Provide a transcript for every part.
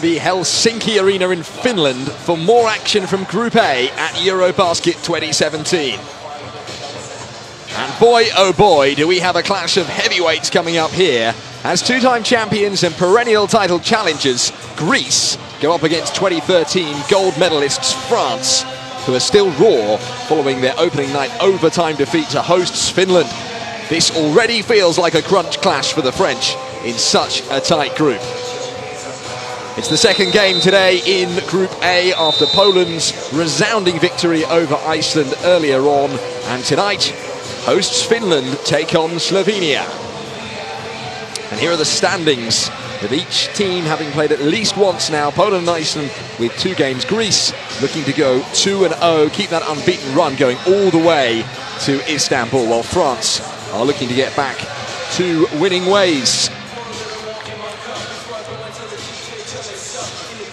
the Helsinki Arena in Finland for more action from Group A at EuroBasket 2017. And boy, oh boy, do we have a clash of heavyweights coming up here, as two-time champions and perennial title challengers, Greece, go up against 2013 gold medalists France, who are still raw following their opening night overtime defeat to hosts Finland. This already feels like a crunch clash for the French in such a tight group. It's the second game today in Group A after Poland's resounding victory over Iceland earlier on, and tonight hosts Finland take on Slovenia. And here are the standings, with each team having played at least once now. Poland and Iceland with 2 games. Greece looking to go 2-0, keep that unbeaten run going all the way to Istanbul, while France are looking to get back to winning ways.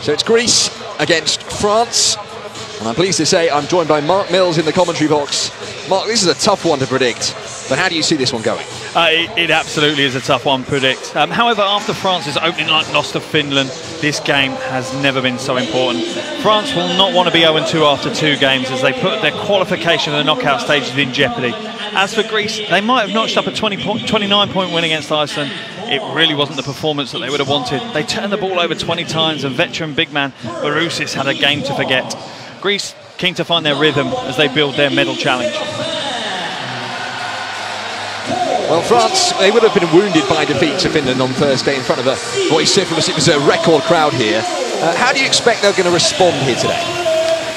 So it's Greece against France, and I'm pleased to say I'm joined by Mark Mills in the commentary box. Mark, this is a tough one to predict, but how do you see this one going? It absolutely is a tough one to predict. However, after France's opening night loss to Finland, this game has never been so important. France will not want to be 0-2 after 2 games, as they put their qualification for the knockout stages in jeopardy. As for Greece, they might have notched up a 29-point win against Iceland. It really wasn't the performance that they would have wanted. They turned the ball over 20 times, and veteran big man Barousis had a game to forget. Greece keen to find their rhythm as they build their medal challenge. Well, France, they would have been wounded by defeat to Finland on Thursday in front of a vociferous, it was a record crowd here. How do you expect they're going to respond here today?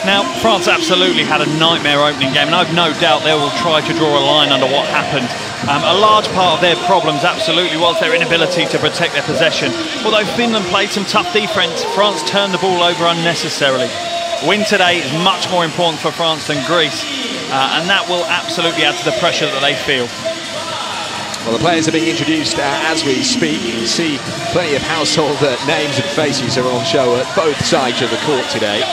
Now, France absolutely had a nightmare opening game, and I've no doubt they will try to draw a line under what happened. A large part of their problems absolutely was their inability to protect their possession. Although Finland played some tough defence, France turned the ball over unnecessarily. Win today is much more important for France than Greece, and that will absolutely add to the pressure that they feel. Well, the players are being introduced as we speak. You can see plenty of household names and faces are on show at both sides of the court today.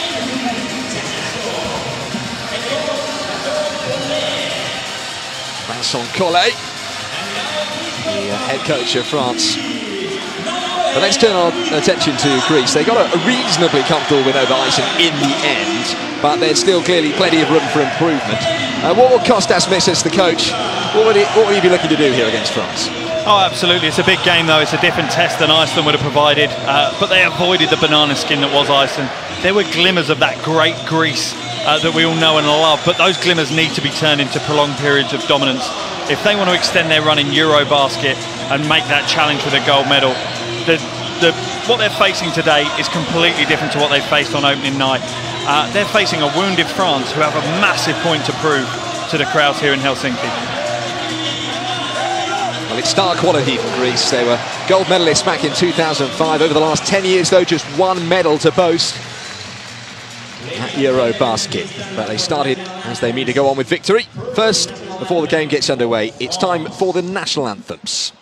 Vincent Collet, the head coach of France. But let's turn our attention to Greece. They got a reasonably comfortable win over Iceland in the end, but there's still clearly plenty of room for improvement. What will Kostas Missis, the coach, what would he be looking to do here against France? Oh, absolutely. It's a big game, though. It's a different test than Iceland would have provided, but they avoided the banana skin that was Iceland. There were glimmers of that great Greece that we all know and love, but those glimmers need to be turned into prolonged periods of dominance. If they want to extend their run in EuroBasket and make that challenge for the gold medal, what they're facing today is completely different to what they faced on opening night. They're facing a wounded France who have a massive point to prove to the crowds here in Helsinki. Well, it's star quality for Greece. They were gold medalists back in 2005. Over the last 10 years, though, just 1 medal to boast at EuroBasket. But they started as they mean to go on with victory. First, before the game gets underway, it's time for the national anthems.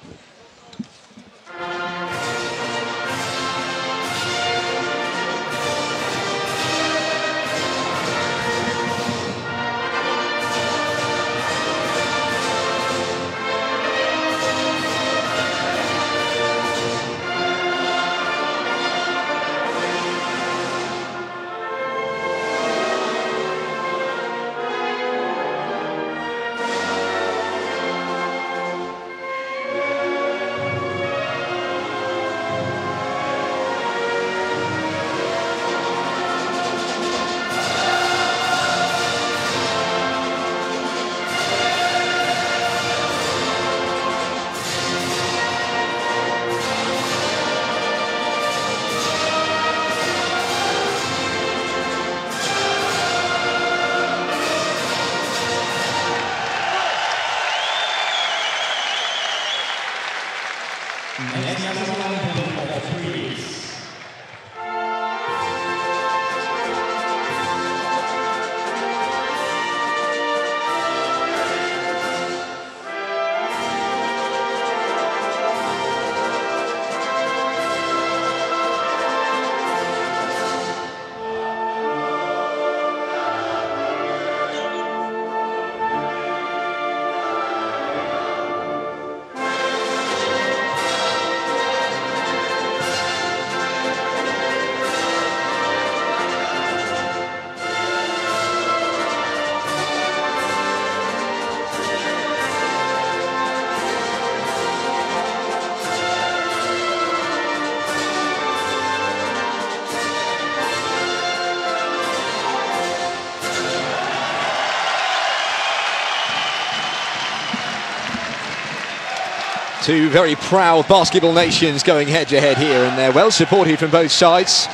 Two very proud basketball nations going head-to-head here, and they're well supported from both sides.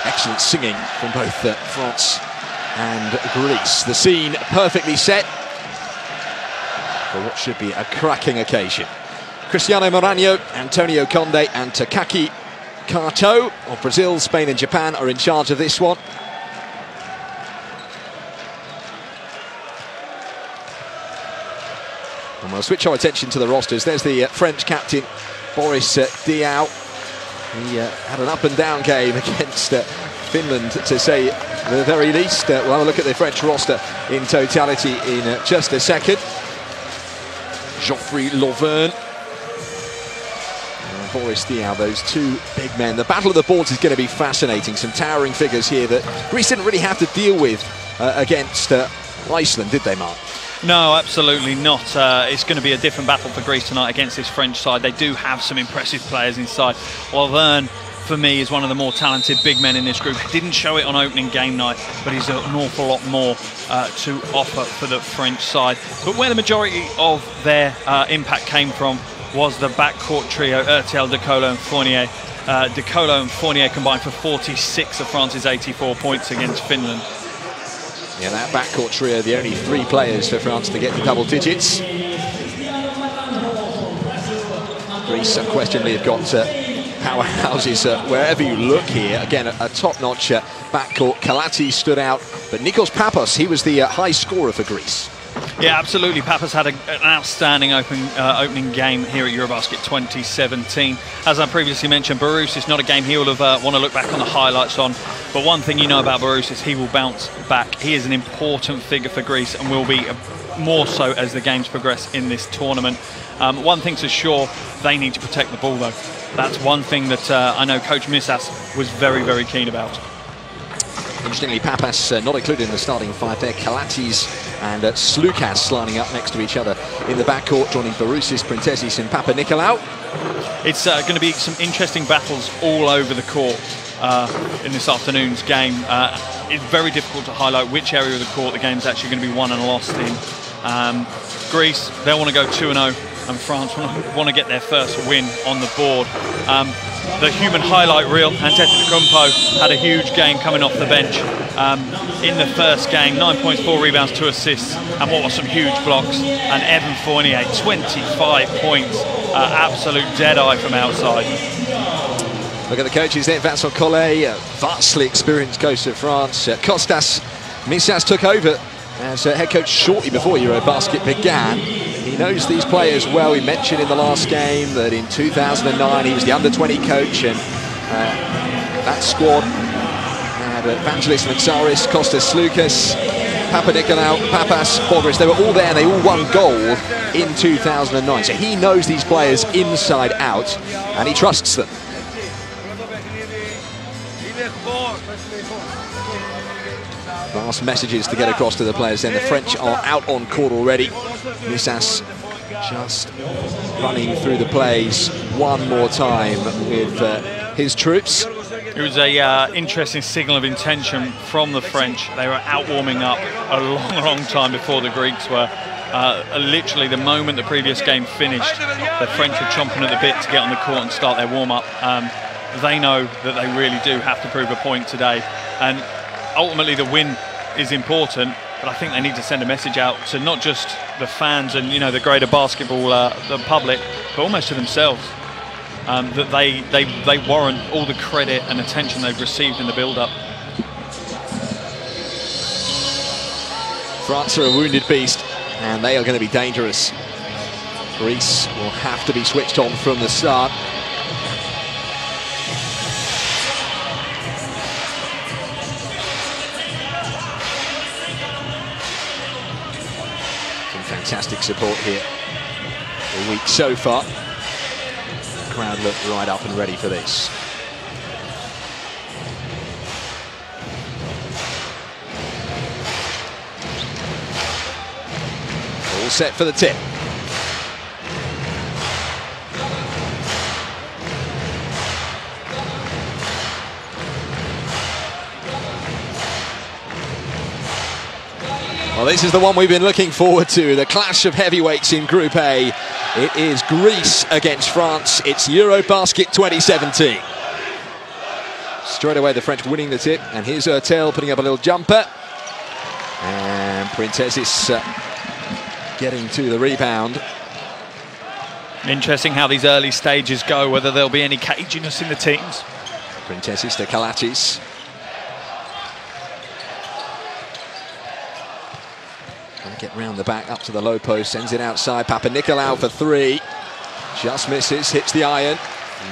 Excellent singing from both France and Greece. The scene perfectly set for what should be a cracking occasion. Cristiano Moranho, Antonio Conde and Takaki Kato of Brazil, Spain and Japan are in charge of this one. And we'll switch our attention to the rosters. There's the French captain, Boris Diaw. He had an up-and-down game against Finland, to say the very least. We'll have a look at the French roster in totality in just a second. Geoffrey Lauvergne. Boris Diaw, those two big men. The battle of the boards is going to be fascinating. Some towering figures here that Greece didn't really have to deal with against Iceland, did they, Mark? No, absolutely not. It's going to be a different battle for Greece tonight against this French side. They do have some impressive players inside. Lauvergne, for me, is one of the more talented big men in this group. He didn't show it on opening game night, but he's an awful lot more to offer for the French side. But where the majority of their impact came from was the backcourt trio, Ertel, De Colo and Fournier. De Colo and Fournier combined for 46 of France's 84 points against Finland. Yeah, that backcourt trio, the only three players for France to get to double digits. Greece unquestionably have got powerhouses wherever you look here. Again, a top-notch backcourt. Kalati stood out, but Nikos Pappas, he was the high scorer for Greece. Yeah, absolutely. Pappas had an outstanding opening game here at EuroBasket 2017. As I previously mentioned, Barus is not a game he will have want to look back on the highlights on. But one thing you know about Barus is he will bounce back. He is an important figure for Greece and will be more so as the games progress in this tournament. One thing's for sure, they need to protect the ball though. That's one thing that I know Coach Misas was very, very keen about. Interestingly, Pappas not included in the starting five there. Kalatis and Slukas lining up next to each other in the backcourt, joining Barousis, Printezis and Papanikolaou. It's going to be some interesting battles all over the court in this afternoon's game. It's very difficult to highlight which area of the court the game's actually going to be won and lost in. Greece, they want to go 2-0, and France want to get their first win on the board. The human highlight reel, Antetokounmpo had a huge game coming off the bench in the first game. 9 points, 4 rebounds, 2 assists, and what were some huge blocks. And Evan Fournier, 25 points, absolute dead-eye from outside. Look at the coaches there. Vincent Collet, vastly experienced coach of France. Kostas Misas took over as head coach shortly before EuroBasket began. He knows these players well. He mentioned in the last game that in 2009 he was the under-20 coach, and that squad had Evangelos Matsaris, Kostas Slukas, Papanikolaou, Pappas, Boris. They were all there and they all won gold in 2009. So he knows these players inside out and he trusts them. Last messages to get across to the players then. The French are out on court already. Misas just running through the plays one more time with his troops. It was a interesting signal of intention from the French. They were out warming up a long time before the Greeks were. Literally the moment the previous game finished, the French were chomping at the bit to get on the court and start their warm-up. They know that they really do have to prove a point today, and ultimately the win is important, but I think they need to send a message out to not just the fans and the greater basketball the public, but almost to themselves, that they warrant all the credit and attention they've received in the build-up. France are a wounded beast and they are going to be dangerous. Greece will have to be switched on from the start. Fantastic support here all week so far. The crowd look right up and ready for this. All set for the tip. Well, this is the one we've been looking forward to, the clash of heavyweights in Group A. It is Greece against France. It's EuroBasket 2017. Straight away, the French winning the tip, and here's Hurtel putting up a little jumper. And Printesis getting to the rebound. Interesting how these early stages go, whether there'll be any caginess in the teams. Printesis to Kalatis. Trying to get round the back, up to the low post, sends it outside. Papanikolaou for three. Just misses, hits the iron.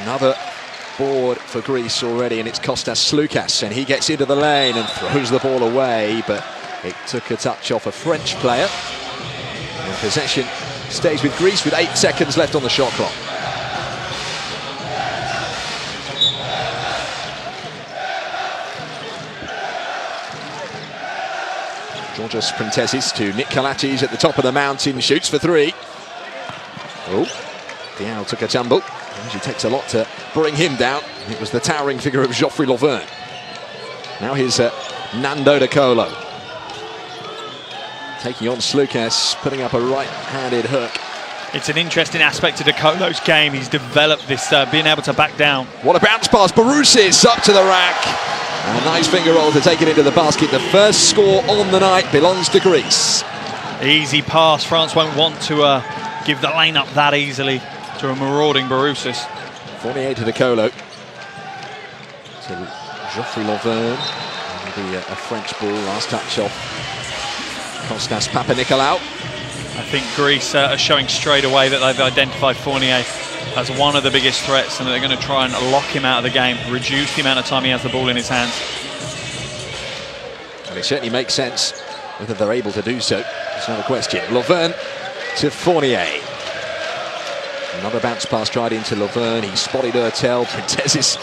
Another board for Greece already, and it's Kostas Sloukas, and he gets into the lane and throws the ball away, but it took a touch off a French player. And possession stays with Greece with 8 seconds left on the shot clock. Georgios Printesis to Nick Kalatis at the top of the mountain, shoots for three. Oh, Diao took a tumble. It takes a lot to bring him down. It was the towering figure of Geoffrey Lauvergne. Now here's Nando De Colo. Taking on Sloukas, putting up a right-handed hook. It's an interesting aspect of De Colo's game. He's developed this, being able to back down. What a bounce pass. Baroussis up to the rack. And a nice finger roll to take it into the basket. The first score on the night belongs to Greece. Easy pass. France won't want to give the lane up that easily to a marauding Baroussis. 48 to De Colo. To Geoffrey Lauvergne. That'll be a French ball. Last touch off Kostas Papanikolaou. I think Greece are showing straight away that they've identified Fournier as one of the biggest threats, and they're going to try and lock him out of the game, reduce the amount of time he has the ball in his hands. And it certainly makes sense. Whether they're able to do so, it's another question. Lauvergne to Fournier. Another bounce pass tried into Lauvergne. He spotted Hurtel. Printesis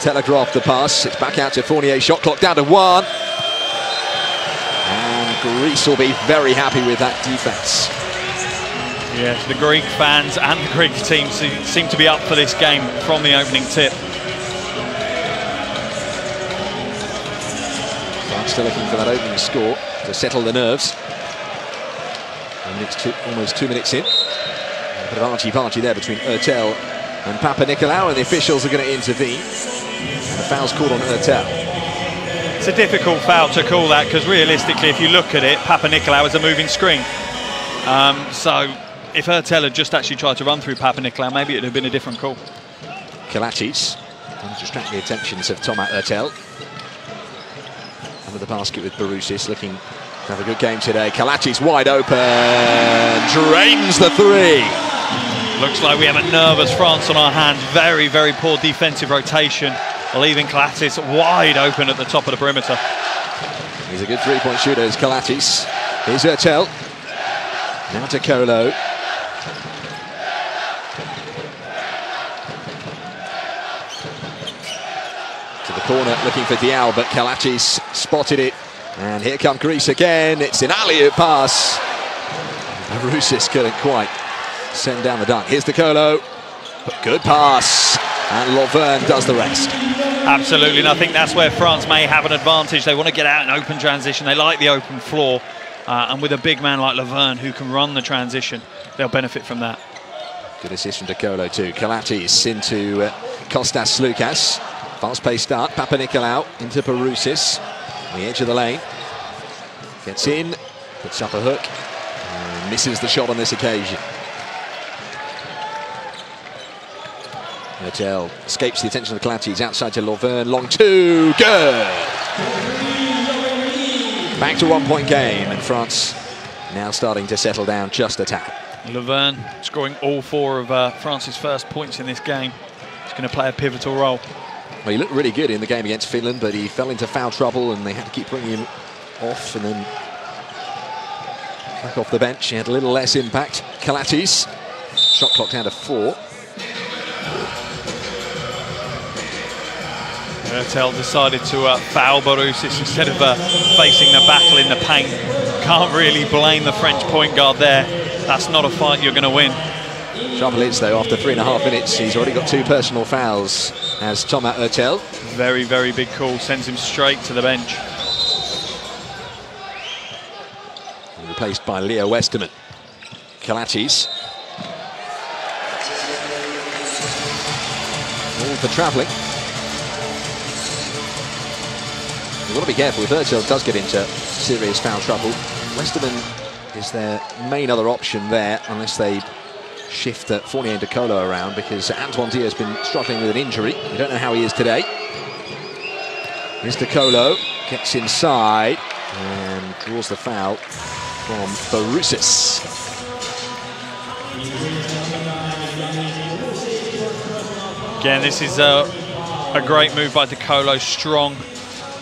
telegraphed the pass. It's back out to Fournier. Shot clock down to 1. And Greece will be very happy with that defense. Yes, the Greek fans and the Greek team seem to be up for this game from the opening tip. France still looking for that opening score to settle the nerves. And it's almost 2 minutes in. A bit of archie-barchie there between Hurtel and Papanikolaou, and the officials are going to intervene. And the foul's called on Hurtel. It's a difficult foul to call that, because realistically, if you look at it, Papanikolaou is a moving screen. So if Hurtel had just actually tried to run through Papanikolaou, maybe it would have been a different call. Kalatis trying to distract the attentions of Thomas Hurtel. Under the basket with Baroussis, looking to have a good game today. Kalatis wide open, drains the three. Looks like we have a nervous France on our hands. Very, very poor defensive rotation, leaving Kalatis wide open at the top of the perimeter. He's a good three-point shooter, is Kalatis. Here's Hurtel. Now to Colo. To the corner, looking for Diao, but Kalatis spotted it. And here come Greece again. It's an alley-oop pass. Baroussis couldn't quite send down the dunk. Here's De Colo. Good pass. And Lauvergne does the rest. Absolutely, and I think that's where France may have an advantage. They want to get out in open transition. They like the open floor. And with a big man like Lauvergne who can run the transition, they'll benefit from that. Good assist from De Colo too. Kalatis into Kostas Sloukas. Fast-paced start. Papanikolaou into Baroussis. On the edge of the lane. Gets in. Puts up a hook. And misses the shot on this occasion. Hurtel escapes the attention of Kalatis. Outside to Lauvergne. Long two. Good! Back to 1 point game, and France now starting to settle down just a tad. Lauvergne scoring all 4 of France's first points in this game. He's going to play a pivotal role. Well, he looked really good in the game against Finland, but he fell into foul trouble and they had to keep bringing him off and then back off the bench. He had a little less impact. Kalatis, shot clock down to 4. Hurtel decided to foul Baroussis instead of facing the battle in the paint. Can't really blame the French point guard there. That's not a fight you're going to win. Trouble is, though, after 3.5 minutes, he's already got 2 personal fouls as Thomas Hurtel. Very, very big call. Sends him straight to the bench. replaced by Leo Westerman. Kalatis. All for travelling. You've got to be careful if Herzog does get into serious foul trouble. Westerman is their main other option there, unless they shift Fournier and Decolo around, because Antoine Dia has been struggling with an injury. We don't know how he is today. Here's Decolo, gets inside and draws the foul from Barousis. Again, this is a great move by Decolo, strong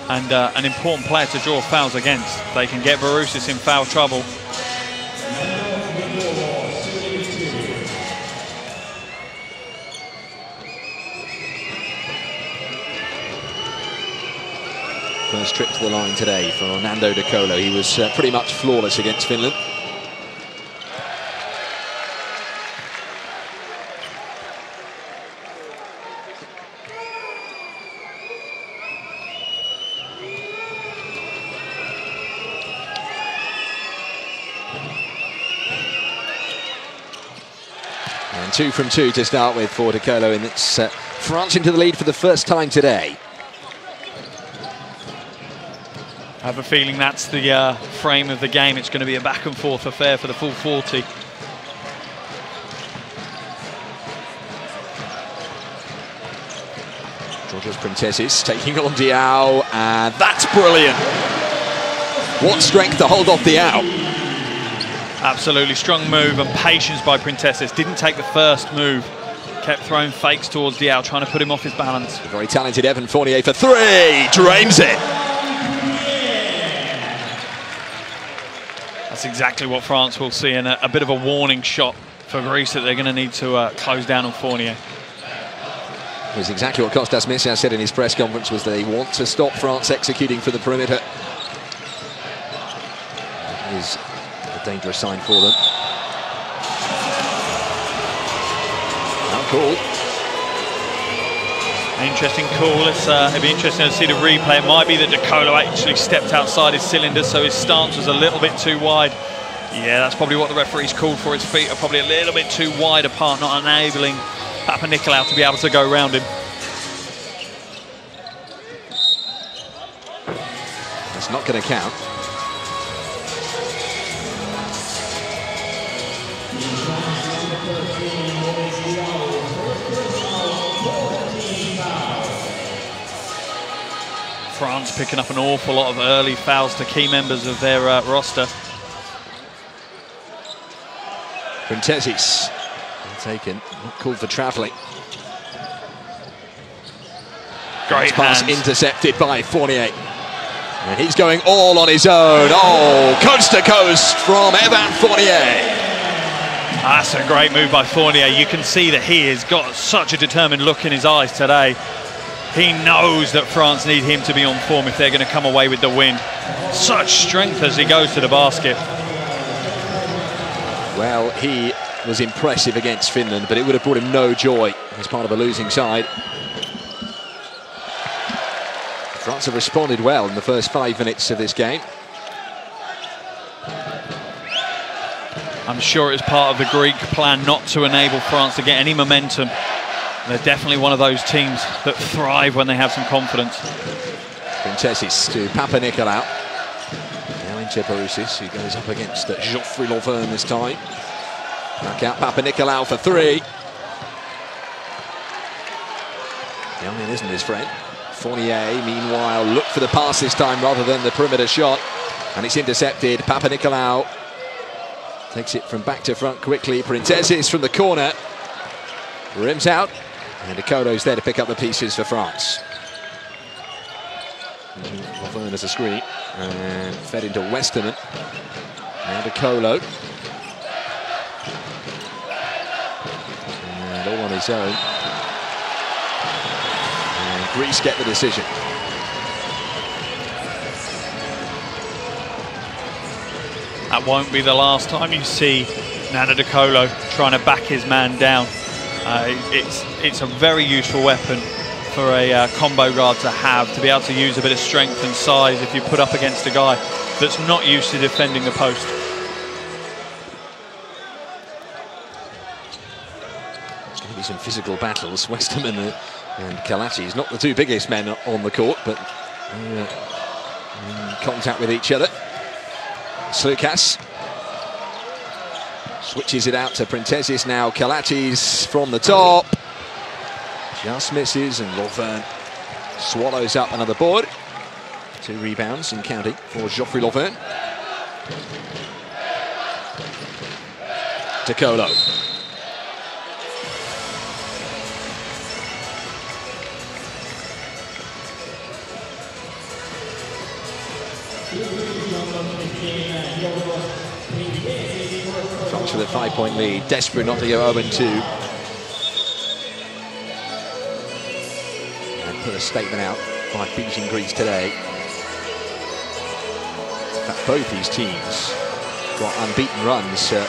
and an important player to draw fouls against. They can get Barousis in foul trouble. First trip to the line today for Nando Decolo. He was pretty much flawless against Finland. And 2 from 2 to start with for Decolo, and it's France into the lead for the first time today. I have a feeling that's the frame of the game. It's going to be a back and forth affair for the full 40. Georgios Printesis taking on Diao, and that's brilliant. What strength to hold off Diao. Absolutely strong move and patience by Printesis. Didn't take the first move. Kept throwing fakes towards Diao, trying to put him off his balance. The very talented Evan Fournier for 3, drains it. That's exactly what France will see, and a bit of a warning shot for Greece that they're going to need to close down on Fournier. It was exactly what Kostas Misias said in his press conference, was they want to stop France executing for the perimeter. It is a dangerous sign for them. Now called. Interesting call. It'd be interesting to see the replay. It might be that Decolo actually stepped outside his cylinder, so his stance was a little bit too wide. Yeah, that's probably what the referee's called for. His feet are probably a little bit too wide apart, not enabling Papanikolaou to be able to go around him. That's not going to count. France picking up an awful lot of early fouls to key members of their roster. Printesis taken, not called for travelling. Great pass hands. Intercepted by Fournier. And he's going all on his own. Oh, coast to coast from Evan Fournier. That's a great move by Fournier. You can see that he has got such a determined look in his eyes today. He knows that France need him to be on form if they're going to come away with the win. Such strength as he goes to the basket. Well, he was impressive against Finland, but it would have brought him no joy as part of a losing side. France have responded well in the first 5 minutes of this game. I'm sure it's part of the Greek plan not to enable France to get any momentum. They're definitely one of those teams that thrive when they have some confidence. Printesis to Papanikolaou. Now into Barousis, who goes up against Geoffrey Lauvergne this time. Back out Papanikolaou for 3. Young man isn't his friend. Fournier, meanwhile, look for the pass this time rather than the perimeter shot. And it's intercepted. Papanikolaou takes it from back to front quickly. Printesis from the corner. Rims out. And Decolo's there to pick up the pieces for France. Lauvergne as a screen. And fed into Westerman. Now Decolo. And all on his own. And Greece get the decision. That won't be the last time you see Nando Decolo trying to back his man down. It's a very useful weapon for a combo guard to have, to be able to use a bit of strength and size if you put up against a guy that's not used to defending the post. some physical battles. Westerman and Kalachi, not the two biggest men on the court, but in contact with each other. Slukas switches it out to Printezis now. Kalachi's from the top. Just misses, and Lauvergne swallows up another board. 2 rebounds and counting for Geoffrey Lauvergne. Decolo. France with a 5-point lead, desperate not to go 0-2. And put a statement out by beating Greece today. In fact, both these teams got unbeaten runs for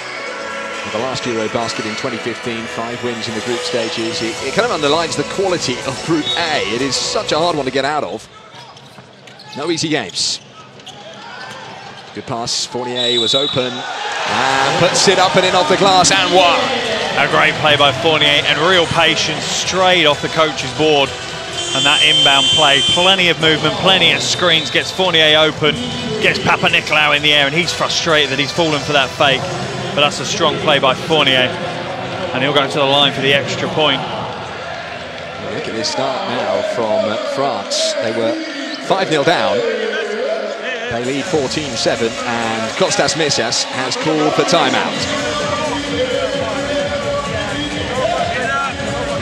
the last EuroBasket in 2015, 5 wins in the group stages. It kind of underlines the quality of Group A. It is such a hard one to get out of. No easy games. Good pass, Fournier was open, and puts it up and in off the glass, and one. A great play by Fournier, and real patience straight off the coach's board. And that inbound play, plenty of movement, plenty of screens, gets Fournier open, gets Papanikolaou in the air, and he's frustrated that he's fallen for that fake. But that's a strong play by Fournier, and he'll go to the line for the extra point. Look at this start now from France. They were 5-0 down. They lead 14-7, and Kostas Misias has called for timeout.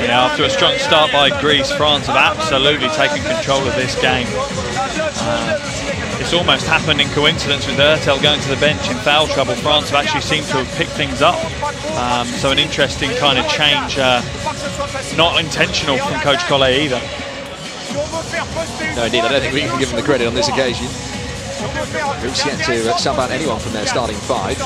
Yeah, after a strong start by Greece, France have absolutely taken control of this game. It's almost happened in coincidence with Ertel going to the bench in foul trouble. France have actually seemed to have picked things up. So an interesting kind of change, not intentional from Coach Collet either. No, indeed, I don't think we can give them the credit on this occasion. Greece yet to sub out anyone from their starting 5.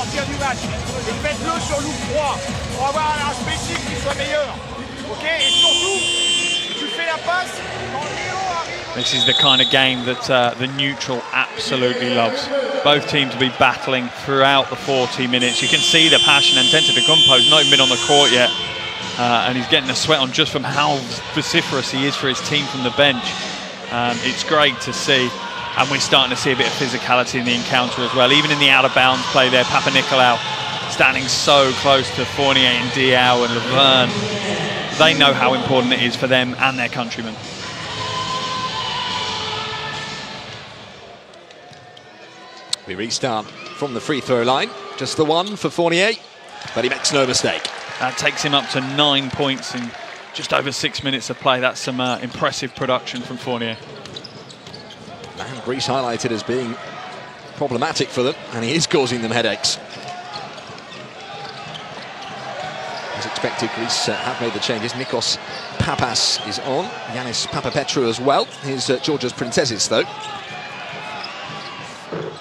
This is the kind of game that the neutral absolutely loves. Both teams will be battling throughout the 40 minutes. You can see the passion. And Antetokounmpo's not even been on the court yet. And he's getting a sweat on just from how vociferous he is for his team from the bench. It's great to see. And we're starting to see a bit of physicality in the encounter as well. Even in the out-of-bounds play there, Papanikolaou standing so close to Fournier and Diao and Lauvergne. They know how important it is for them and their countrymen. We restart from the free throw line. Just the one for Fournier, but he makes no mistake. That takes him up to 9 points in just over 6 minutes of play. That's some impressive production from Fournier. And Greece highlighted as being problematic for them, and he is causing them headaches. As expected, Greece have made the changes. Nikos Papas is on. Yannis Papapetrou as well. Here's Georgios Printezis, though.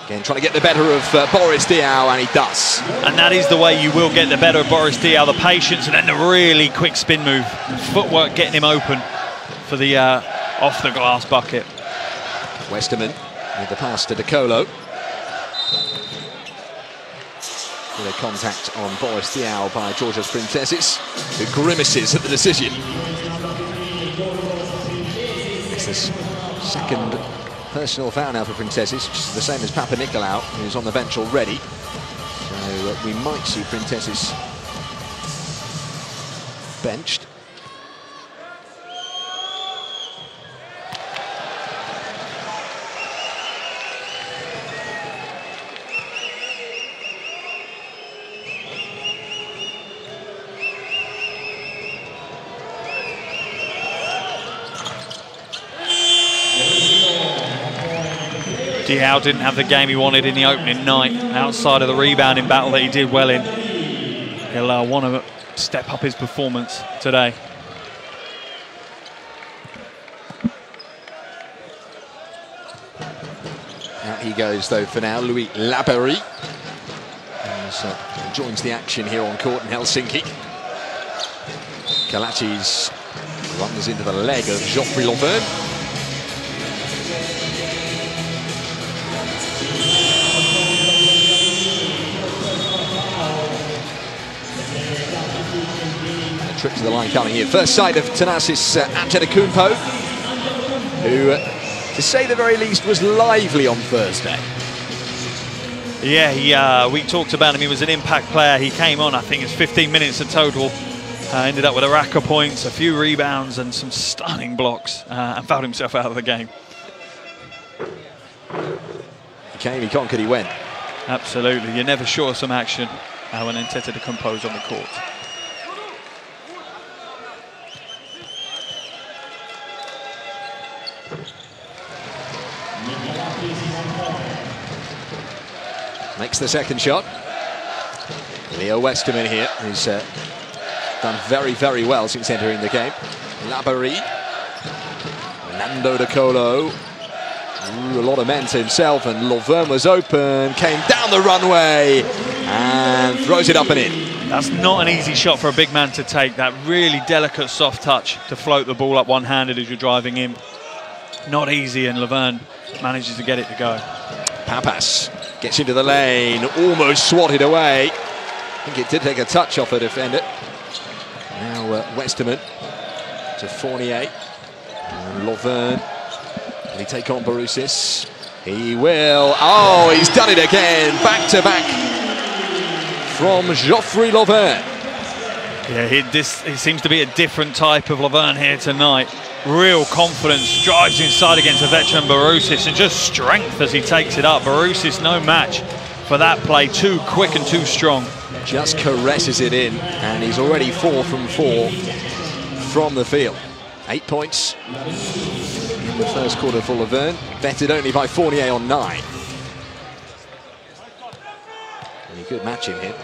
Again, trying to get the better of Boris Diaw, and he does. And that is the way you will get the better of Boris Diaw, the patience, and then the really quick spin move. Footwork getting him open for the off-the-glass bucket. Westerman with the pass to Decolo. With a contact on Boris Diaw by Georgios Printezis, who grimaces at the decision. It's this second personal foul now for Printezis, which is the same as Papanikolaou, who's on the bench already. So we might see Printezis benched. Diaw didn't have the game he wanted in the opening night, outside of the rebounding battle that he did well in. He'll want to step up his performance today. Out he goes, though, for now, Louis Laberie. Joins the action here on court in Helsinki. Kalachi's runs into the leg of Geoffrey Lauvergne. trip to the line coming here. First sight of Thanasis Antetokounmpo, who, to say the very least, was lively on Thursday. Yeah, we talked about him. He was an impact player. He came on, I think it's 15 minutes in total. Ended up with a rack of points, a few rebounds and some stunning blocks, and found himself out of the game. He came, he conquered, he went. Absolutely. You're never sure of some action when Antetokounmpo's on the court. Makes the second shot. Leo Westerman here, who's done very, very well since entering the game. Laborie. Nando De Colo. A lot of men to himself, and Laverne was open, came down the runway, and throws it up and in. That's not an easy shot for a big man to take. That really delicate, soft touch to float the ball up one-handed as you're driving in. Not easy, and Laverne manages to get it to go. Pappas gets into the lane, almost swatted away. I think it did take a touch off a defender. Now Westerman to Fournier. And Laverne. Will he take on Barousis? He will. Oh, he's done it again. Back to back from Geoffrey Laverne. Yeah, he seems to be a different type of Laverne here tonight. Real confidence, drives inside against a veteran Barousis, and just strength as he takes it up. Barousis no match for that play, too quick and too strong. Just caresses it in, and he's already 4 from 4 from the field. 8 points in the first quarter for Laverne, betted only by Fournier on 9. And he could match him here.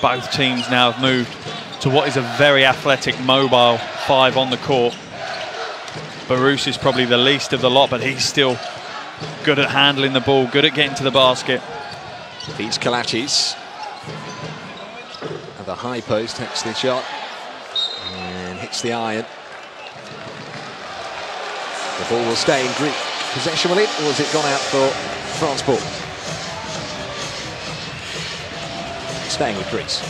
Both teams now have moved to what is a very athletic, mobile 5 on the court. Barousis is probably the least of the lot, but he's still good at handling the ball, good at getting to the basket. Beats Kalachis. At the high post, takes the shot and hits the iron. The ball will stay in Greek possession, will it, or has it gone out for France ball? Staying with Greece.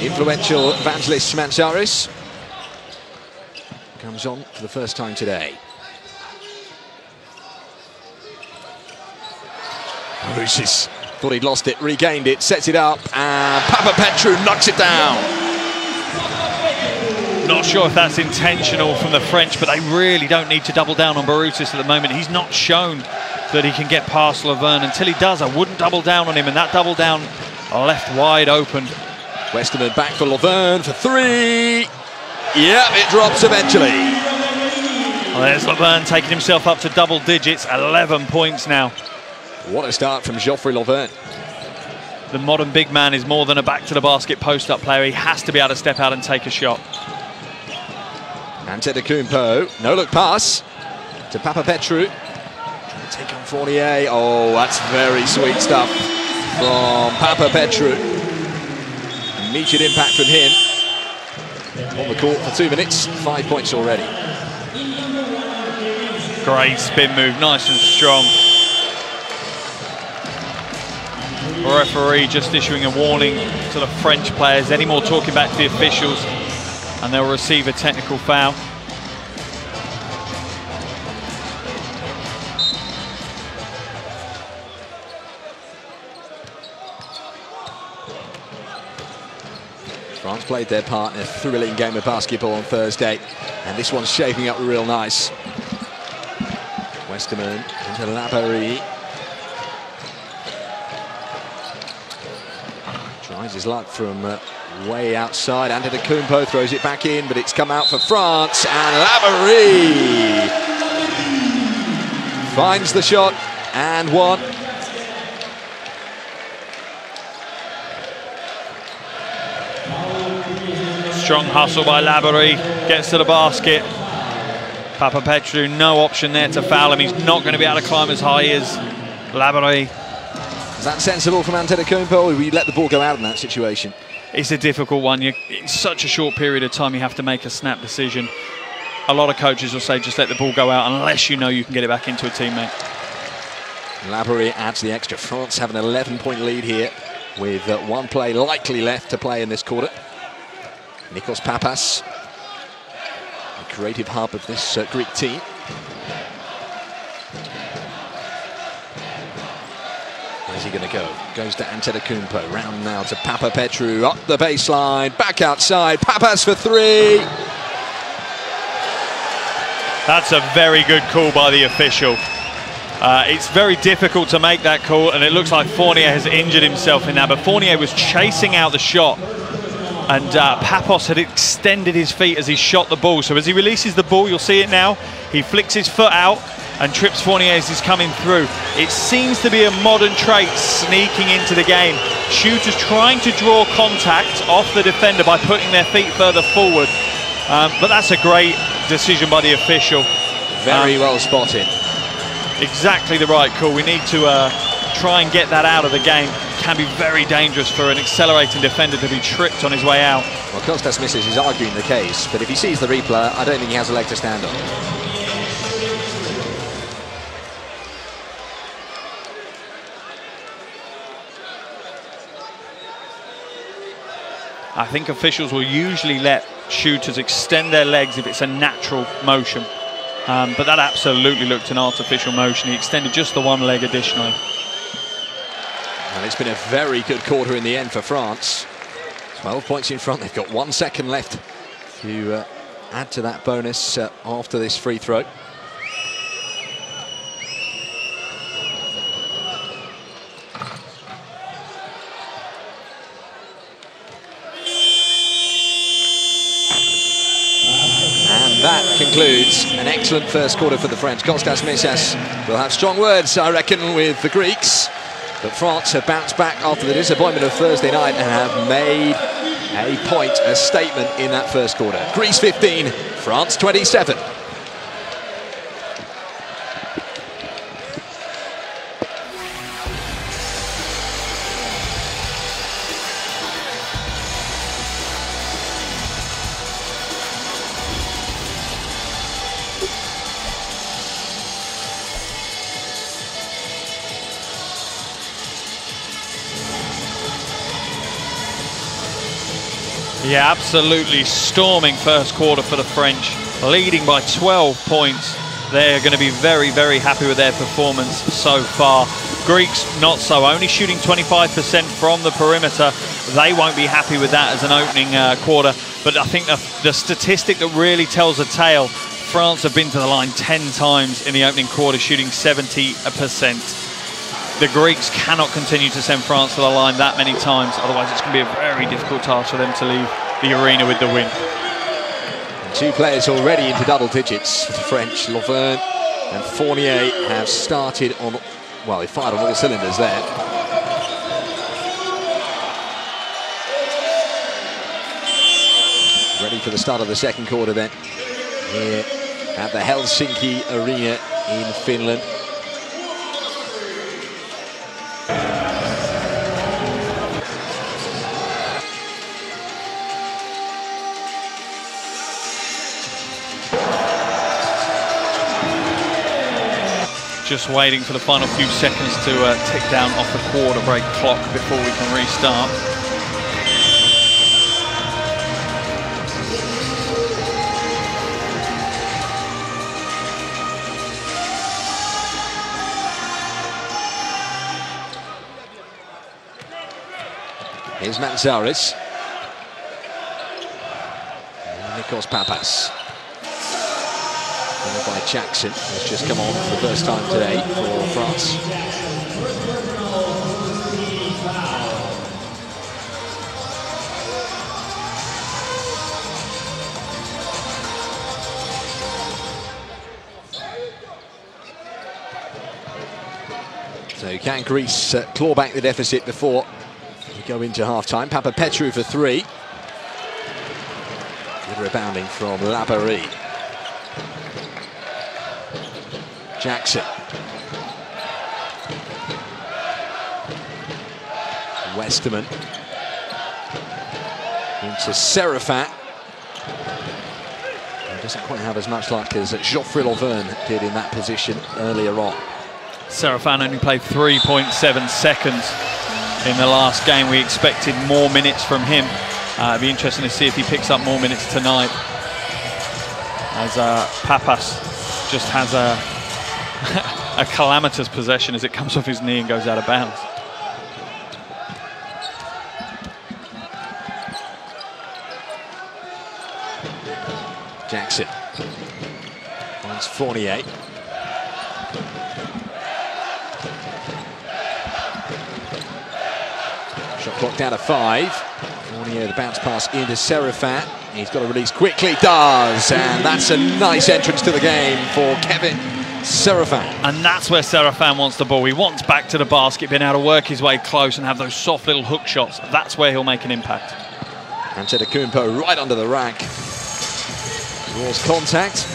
Influential Evangelos Mantzaris comes on for the first time today. Barousis thought he'd lost it, regained it, sets it up, and Papapetrou knocks it down. Not sure if that's intentional from the French, but they really don't need to double down on Barousis at the moment. He's not shown that he can get past Laverne. Until he does, I wouldn't double down on him, and that double down left wide open. Westerman back for Laverne for 3. Yeah, it drops eventually. Well, there's Laverne taking himself up to double digits, 11 points now. What a start from Geoffrey Laverne. The modern big man is more than a back-to-the-basket post-up player. He has to be able to step out and take a shot. Antetokounmpo, no-look pass to Papapetrou. Take on Fournier. Oh, that's very sweet stuff from Papapetrou. Immediate impact from him. On the court for 2 minutes, 5 points already. Great spin move, nice and strong. The referee just issuing a warning to the French players. Any more talking back to the officials, and they'll receive a technical foul. France played their part in a thrilling game of basketball on Thursday, and this one's shaping up real nice. Westerman into Laborie. Tries his luck from way outside. Antetokounmpo throws it back in, but it's come out for France, and Laborie finds the shot and one. Strong hustle by Laborie, gets to the basket. Papapetrou, no option there to foul him. He's not going to be able to climb as high as Laborie. Is that sensible from Antetokounmpo, or will you let the ball go out in that situation? It's a difficult one. In such a short period of time, you have to make a snap decision. A lot of coaches will say just let the ball go out unless you know you can get it back into a teammate. Laborie adds the extra. France have an 11-point lead here with one play likely left to play in this quarter. Nikos Papas, the creative hub of this Greek team. Where's he going to go? Goes to Antetokounmpo. Round now to Papapetrou. Up the baseline. Back outside. Papas for three. That's a very good call by the official. It's very difficult to make that call, and it looks like Fournier has injured himself in that, but Fournier was chasing out the shot, and Papos had extended his feet as he shot the ball. So as he releases the ball, you'll see it now, he flicks his foot out and trips Fournier as he's coming through. It seems to be a modern trait sneaking into the game. Shooters trying to draw contact off the defender by putting their feet further forward. But that's a great decision by the official. Very well spotted. Exactly the right call. We need to try and get that out of the game. It can be very dangerous for an accelerating defender to be tripped on his way out. Well, Kostas Missis is arguing the case, but if he sees the replay, I don't think he has a leg to stand on. I think officials will usually let shooters extend their legs if it's a natural motion. But that absolutely looked an artificial motion. He extended just the one leg additionally. And it's been a very good quarter in the end for France. 12 points in front. They've got 1 second left to add to that bonus after this free throw. That concludes an excellent first quarter for the French. Kostas Missis will have strong words, I reckon, with the Greeks. But France have bounced back after the disappointment of Thursday night and have made a point, a statement in that first quarter. Greece 15, France 27. Yeah, absolutely storming first quarter for the French, leading by 12 points. They're going to be very, very happy with their performance so far. Greeks, not so, only shooting 25% from the perimeter. They won't be happy with that as an opening quarter. But I think the statistic that really tells a tale, France have been to the line 10 times in the opening quarter, shooting 70%. The Greeks cannot continue to send France to the line that many times, otherwise it's going to be a very difficult task for them to leave the arena with the win. Two players already into double digits for the French. Laverne and Fournier have started on, well, they fired on all cylinders there. Ready for the start of the second quarter then, here at the Helsinki Arena in Finland. Just waiting for the final few seconds to tick down off the quarter break clock before we can restart. Here's Mantzaris. Nikos Papas. By Jackson, who's just come on for the first time today for France. So can Greece claw back the deficit before we go into half-time? Papapetrou for three. Good rebounding from Laborie. Jackson. Westerman. Into Serafat. He doesn't quite have as much luck as Geoffrey Laverne did in that position earlier on. Serafan only played 3.7 seconds in the last game. We expected more minutes from him. It'd be interesting to see if he picks up more minutes tonight, as Papas just has a calamitous possession as it comes off his knee and goes out of bounds. Jackson finds Fournier. Shot clock down to 5. Fournier, the bounce pass into Serafat. He's got to release quickly, does, and that's a nice entrance to the game for Kevin Serafan. And that's where Serafan wants the ball. He wants back to the basket, being able to work his way close and have those soft little hook shots. That's where he'll make an impact. Antetokounmpo right under the rack. Draws contact.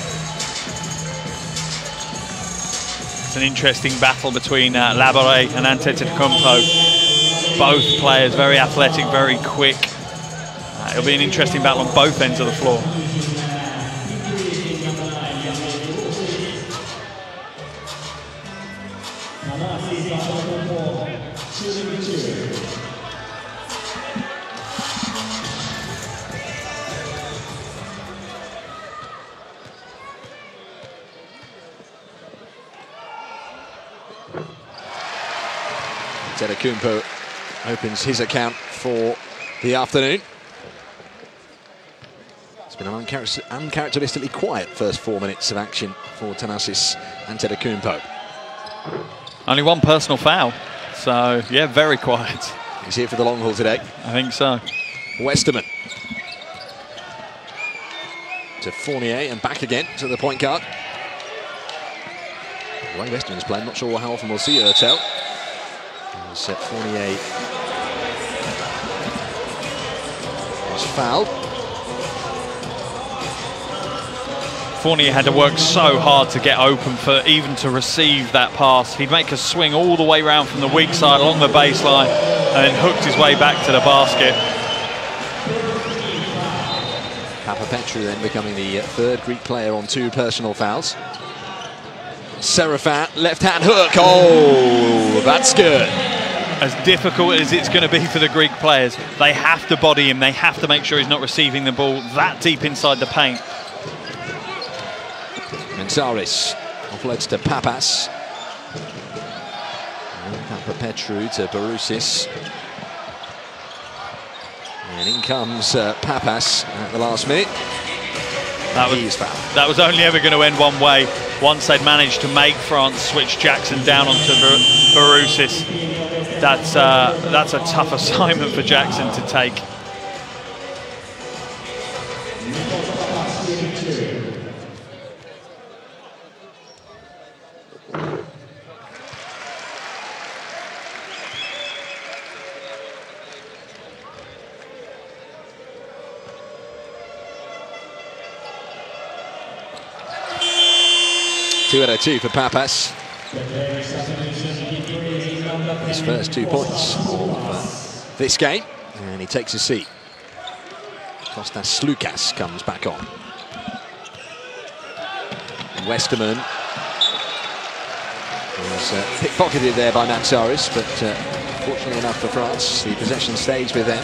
It's an interesting battle between Labouré and Antetokounmpo. Both players very athletic, very quick. It'll be an interesting battle on both ends of the floor. Antetokounmpo opens his account for the afternoon. It's been an uncharacteristically quiet first 4 minutes of action for Thanasis Antetokounmpo. Only one personal foul, so yeah, very quiet. He's here for the long haul today. I think so. Westerman to Fournier and back again to the point guard. The way Westerman's playing, not sure how often we'll see Ertel. Fournier was fouled. Fournier had to work so hard to get open for even to receive that pass. He'd make a swing all the way round from the weak side along the baseline and then hooked his way back to the basket. Papapetru then becoming the third Greek player on 2 personal fouls. Serafat, left-hand hook. Oh, that's good. As difficult as it's going to be for the Greek players, they have to body him. They have to make sure he's not receiving the ball that deep inside the paint. Manzaris offloads to Papas. Papapetru to Barousis. And in comes Papas at the last minute. That was only ever going to end one way once they'd managed to make France switch Jackson down onto Barousis. That's a tough assignment for Jackson to take. Two out of 2 for Papas. His first 2 points of this game, and he takes a seat. Kostas Slukas comes back on. Westerman was pickpocketed there by Manzaris, but fortunately enough for France, the possession stays with them.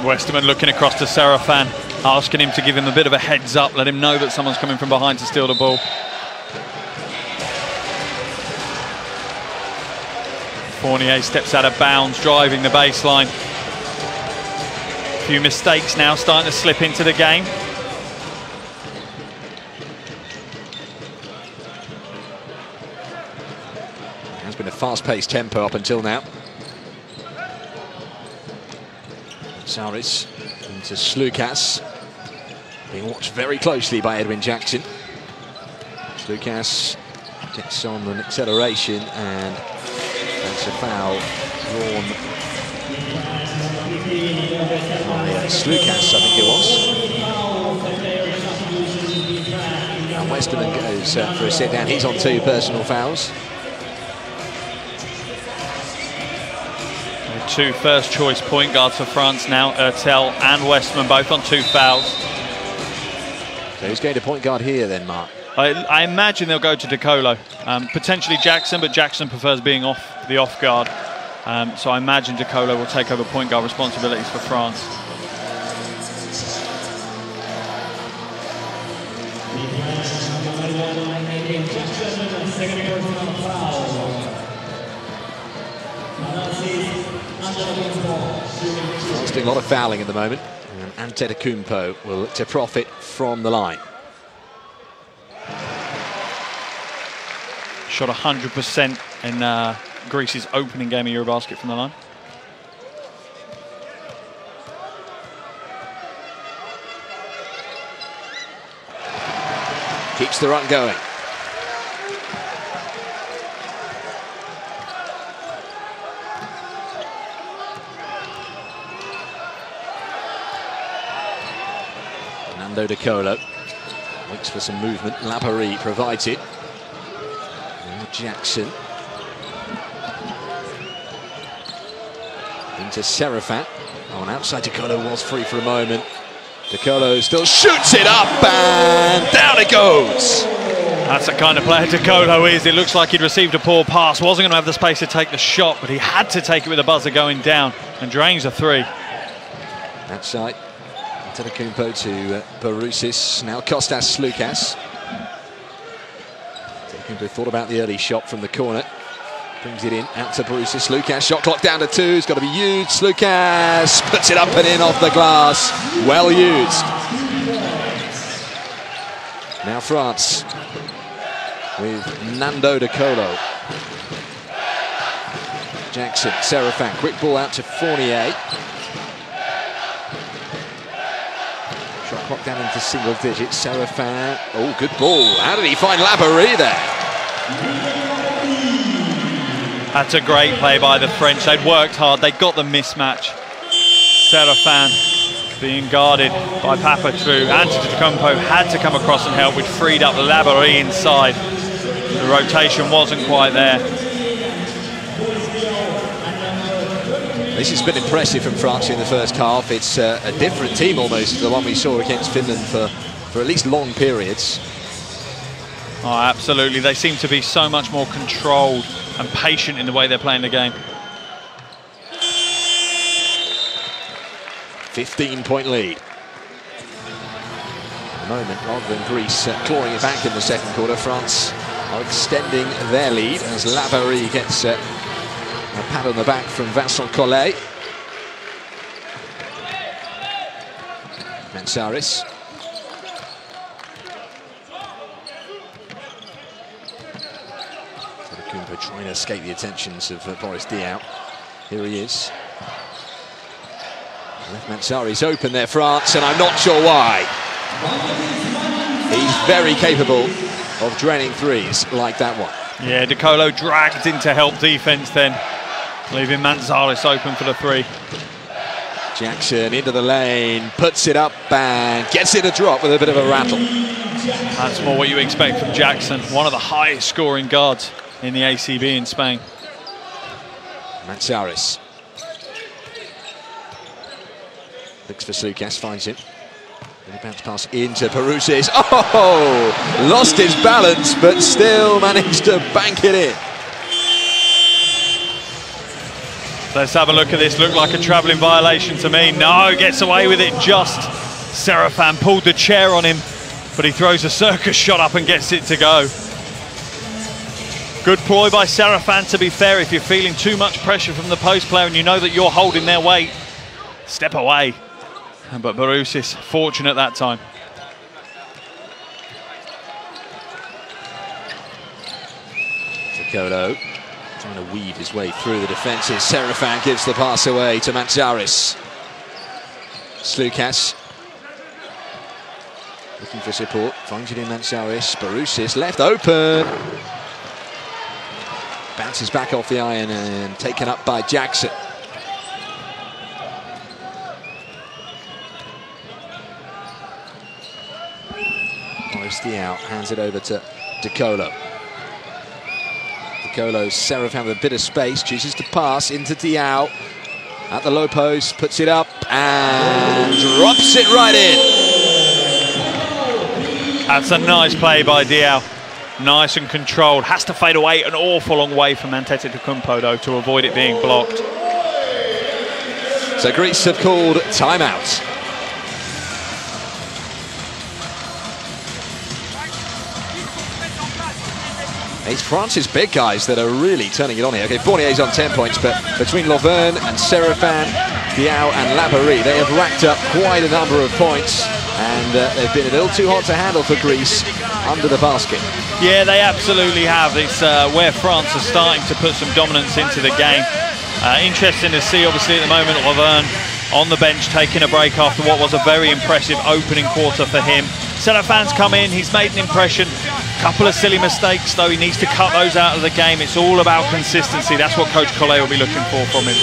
Westerman looking across to Serafan, asking him to give him a bit of a heads up, let him know that someone's coming from behind to steal the ball. Fournier steps out of bounds, driving the baseline. A few mistakes now starting to slip into the game. It's been a fast-paced tempo up until now. Saris into Slukas, being watched very closely by Edwin Jackson. Slukas gets on an acceleration and that's a foul drawn by Slukas, I think it was. And Westerman goes for a sit down. He's on 2 personal fouls. two first-choice point guards for France now, Ertel and Westman, both on 2 fouls. So who's going to point guard here then, Mark? I imagine they'll go to DeColo. Potentially Jackson, but Jackson prefers being off the off guard. So I imagine DeColo will take over point guard responsibilities for France. He's doing a lot of fouling at the moment, and Antetokounmpo will look to profit from the line. Shot 100% in Greece's opening game of EuroBasket from the line. Keeps the run going. Nando DeColo waits for some movement. Laborie provides it. Now Jackson. Into Serafin. Oh, and outside DeColo was free for a moment. DeColo still shoots it up and down it goes. That's the kind of player DeColo is. It looks like he'd received a poor pass. Wasn't going to have the space to take the shot, but he had to take it with a buzzer going down and drains a three. Outside. Antetokounmpo to Barousis. Now Kostas Sloukas. Antetokounmpo thought about the early shot from the corner. Brings it in, out to Barousis. Sloukas, shot clock down to 2. It's got to be used. Sloukas puts it up and in off the glass. Well used. Now France with Nando DeColo. Jackson, Serafin, quick ball out to Fournier. Shot clock down into single digits. Serafin, oh, good ball. How did he find Laborie there? That's a great play by the French. They'd worked hard. They got the mismatch. Serafin being guarded by Papatrou. Antetokounmpo had to come across and help, which freed up Laborie inside. The rotation wasn't quite there. This has been impressive from France in the first half. It's a different team almost to the one we saw against Finland for at least long periods. Oh, absolutely. They seem to be so much more controlled and patient in the way they're playing the game. 15-point lead. At the moment, rather than Greece clawing it back in the second quarter, France are extending their lead as Laborie gets a pat on the back from Vincent Collet. Mansaris. Antetokounmpo trying to escape the attentions of Boris Diaw. Here he is. Left Mansaris open there, France, and I'm not sure why. He's very capable of draining threes like that one. Yeah, DeColo dragged into help defense then, leaving Mansaris open for the three. Jackson into the lane, puts it up and gets it a drop with a bit of a rattle. That's more what you expect from Jackson, one of the highest scoring guards in the ACB in Spain. Mansaris. Looks for Sloukas, finds him. Then a bounce pass into Barousis. Oh! Lost his balance, but still managed to bank it in. Let's have a look at this. Looked like a travelling violation to me. No, gets away with it just. Serafin pulled the chair on him, but he throws a circus shot up and gets it to go. Good ploy by Serafin, to be fair. If you're feeling too much pressure from the post player and you know that you're holding their weight, step away. But Barousis, fortunate that time. DeColo trying to weave his way through the defences. Serafin gives the pass away to Mansaris. Sloukas looking for support, finds it in Mansaris. Barousis left open. Bounces back off the iron and taken up by Jackson. Boris Diaw hands it over to DeColo. DeColo, Serafin with a bit of space, chooses to pass into Diaw. At the low post, puts it up and drops it right in. That's a nice play by Diao. Nice and controlled. Has to fade away an awful long way from Antetokounmpo though to avoid it being blocked. So Greece have called timeout. It's France's big guys that are really turning it on here. Okay, Fournier's on 10 points, but between Lauvergne and Serafin, Diao and Labaree, they have racked up quite a number of points, and they've been a little too hot to handle for Greece under the basket. Yeah, they absolutely have. It's where France are starting to put some dominance into the game. Interesting to see, obviously, at the moment, Lauvergne on the bench taking a break after what was a very impressive opening quarter for him. Serafin's come in, he's made an impression. Couple of silly mistakes, though. He needs to cut those out of the game. It's all about consistency. That's what Coach Collet will be looking for from him.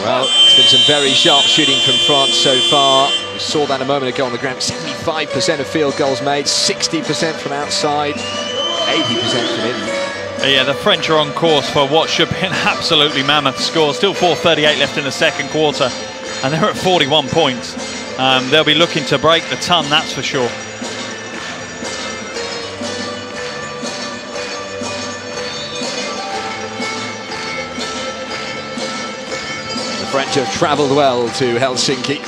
Well, it's been some very sharp shooting from France so far. We saw that a moment ago on the ground. 75% of field goals made, 60% from outside, 80% from in. Yeah, the French are on course for what should be an absolutely mammoth score. Still 4:38 left in the second quarter, and they're at 41 points. They'll be looking to break the ton, that's for sure. The French have travelled well to Helsinki,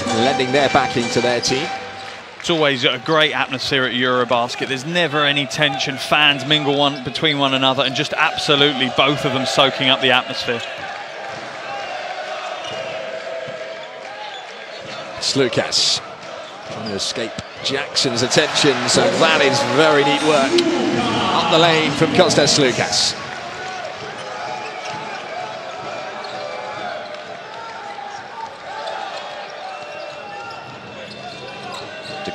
and lending their backing to their team. It's always a great atmosphere at EuroBasket. There's never any tension. Fans mingle between one another, and just absolutely both of them soaking up the atmosphere. Slukas trying to escape Jackson's attention, so that is very neat work. Up the lane from Kostas Slukas.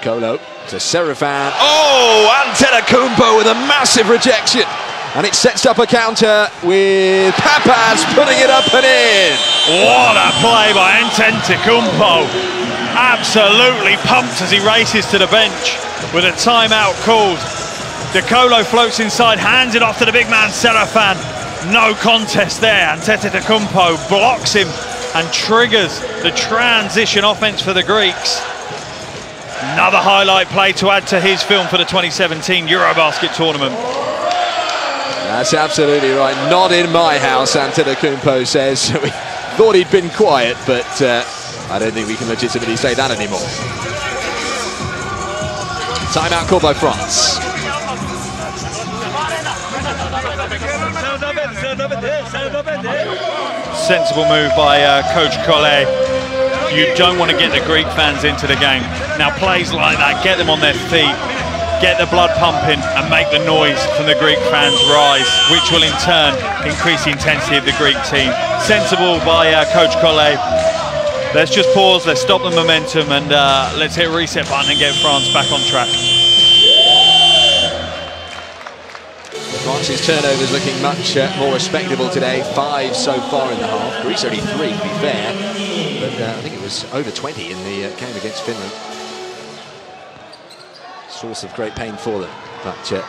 Colo to Serafin. Oh, Antetokounmpo with a massive rejection. And it sets up a counter with Papas putting it up and in. What a play by Antetokounmpo. Absolutely pumped as he races to the bench with a timeout called. De Colo floats inside, hands it off to the big man Serafin. No contest there. Antetokounmpo blocks him and triggers the transition offense for the Greeks. Another highlight play to add to his film for the 2017 EuroBasket tournament. That's absolutely right. Not in my house, Antetokounmpo says. We thought he'd been quiet, but I don't think we can legitimately say that anymore. Timeout called by France. Sensible move by Coach Collet. You don't want to get the Greek fans into the game. Now plays like that, get them on their feet, get the blood pumping and make the noise from the Greek fans rise, which will in turn increase the intensity of the Greek team. Sensible by Coach Collet. Let's just pause, let's stop the momentum, and let's hit a reset button and get France back on track. France's turnovers looking much more respectable today. 5 so far in the half. Greece only 3 to be fair. But I think it was over 20 in the game against Finland. Source of great pain for them. But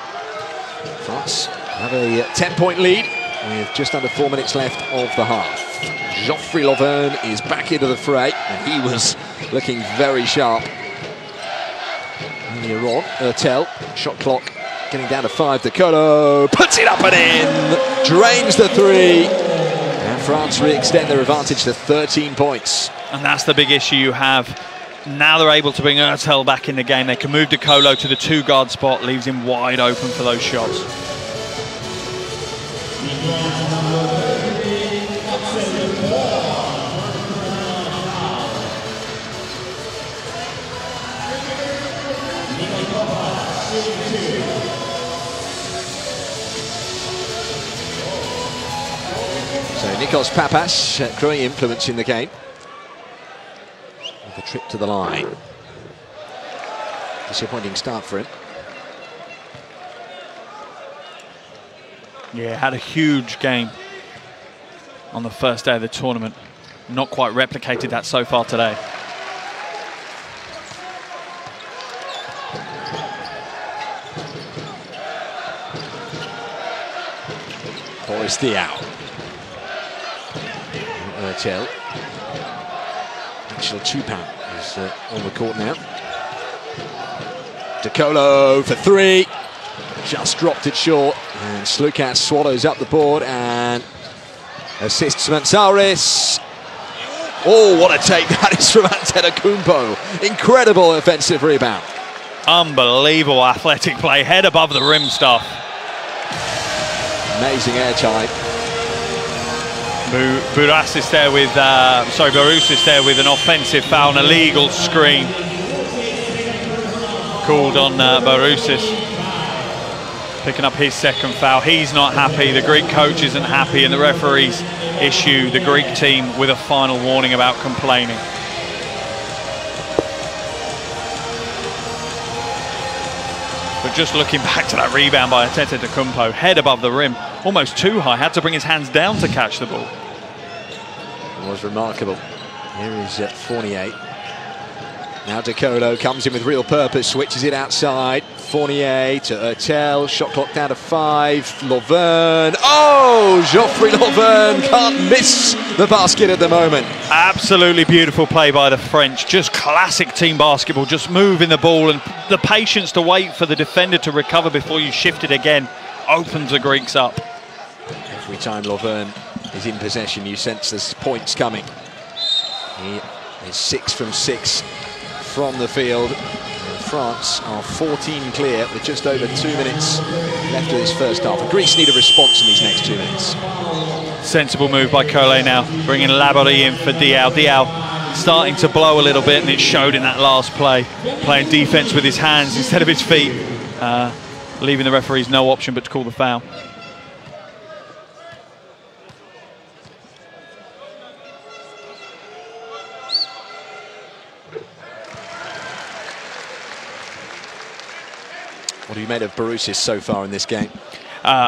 France have a 10-point lead with just under 4 minutes left of the half. Geoffrey Lauvergne is back into the fray, and he was looking very sharp earlier on. Ertel, shot clock getting down to 5. De Colo puts it up and in, drains the 3. And France re-extend their advantage to 13 points. And that's the big issue you have. Now they're able to bring Ertel back in the game. They can move De Colo to the 2-guard spot, leaves him wide open for those shots. So Nikos Papas, growing influence in the game. With a trip to the line. Disappointing start for him. Yeah, had a huge game on the first day of the tournament. Not quite replicated that so far today. Boris Diaw. Ertel. Axel Chupan is on the court now. DeColo for three. Just dropped it short. And Slukas swallows up the board and assists Mansaris. Oh, what a take that is from Antetokounmpo. Incredible offensive rebound. Unbelievable athletic play, head above the rim stuff. Amazing air time. Barousis there with an offensive foul, an illegal screen called on Barousis, picking up his second foul. He's not happy, the Greek coach isn't happy, and the referees issue the Greek team with a final warning about complaining. But just looking back to that rebound by Antetokounmpo, head above the rim, almost too high, had to bring his hands down to catch the ball. It was remarkable. Here is Fournier. Now DeColo comes in with real purpose, switches it outside. Fournier to Ertel, shot clock down to 5. Lauvergne, oh! Geoffrey Lauvergne can't miss the basket at the moment. Absolutely beautiful play by the French, just classic team basketball, just moving the ball, and the patience to wait for the defender to recover before you shift it again opens the Greeks up. Every time Lauvergne is in possession, you sense there's points coming. He is 6 from 6 from the field. France are 14 clear with just over 2 minutes left of this first half. The Greeks need a response in these next 2 minutes. Sensible move by Collet now, bringing Labori in for Diaw. Diaw starting to blow a little bit, and it showed in that last play. Playing defense with his hands instead of his feet, leaving the referees no option but to call the foul. What have you made of Barousis so far in this game?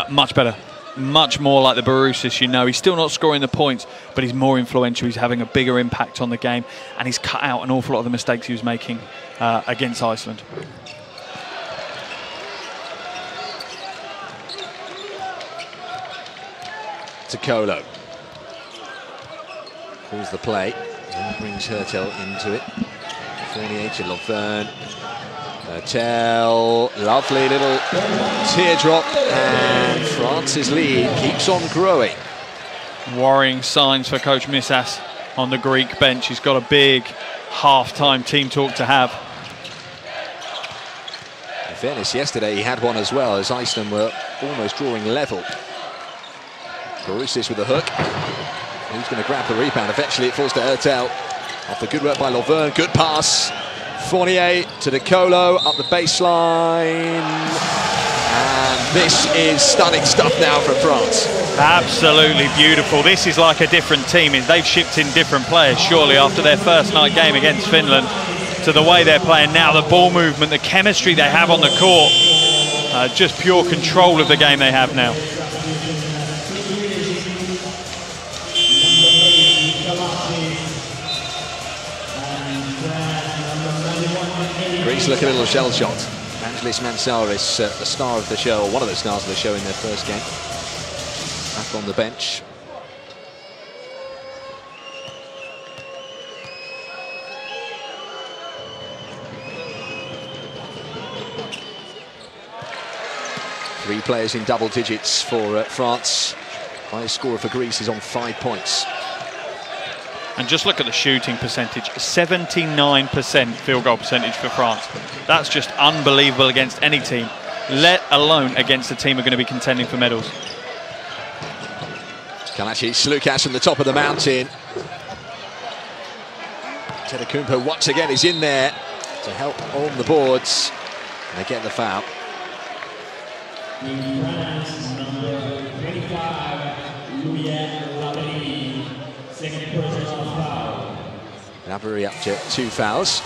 Much better. Much more like the Barousis, you know. He's still not scoring the points, but he's more influential. He's having a bigger impact on the game, and he's cut out an awful lot of the mistakes he was making against Iceland. DeColo pulls the play and brings Ertel into it. Fournier to Lauvergne. Ertel, lovely little teardrop, and France's lead keeps on growing. Worrying signs for Coach Missas on the Greek bench. He's got a big half-time team talk to have. In fairness, yesterday he had one as well, as Iceland were almost drawing level. Barousis with the hook. Who's going to grab the rebound? Eventually it falls to Ertel. After good work by Lauvergne, good pass. Fournier to DeColo, up the baseline. And this is stunning stuff now from France. Absolutely beautiful. This is like a different team. They've shipped in different players, surely, after their first night game against Finland, to the way they're playing now, the ball movement, the chemistry they have on the court. Just pure control of the game they have now. Greece look a little shell shot. Angelis Mansaris, the star of the show, or one of the stars of the show in their first game, back on the bench. Three players in double digits for France. Highest scorer for Greece is on 5 points. And just look at the shooting percentage, 79% field goal percentage for France. That's just unbelievable against any team, let alone against a team who are going to be contending for medals. Kalachi Slukas from the top of the mountain. Antetokounmpo once again is in there to help on the boards. And they get the foul. Labori up to 2 fouls.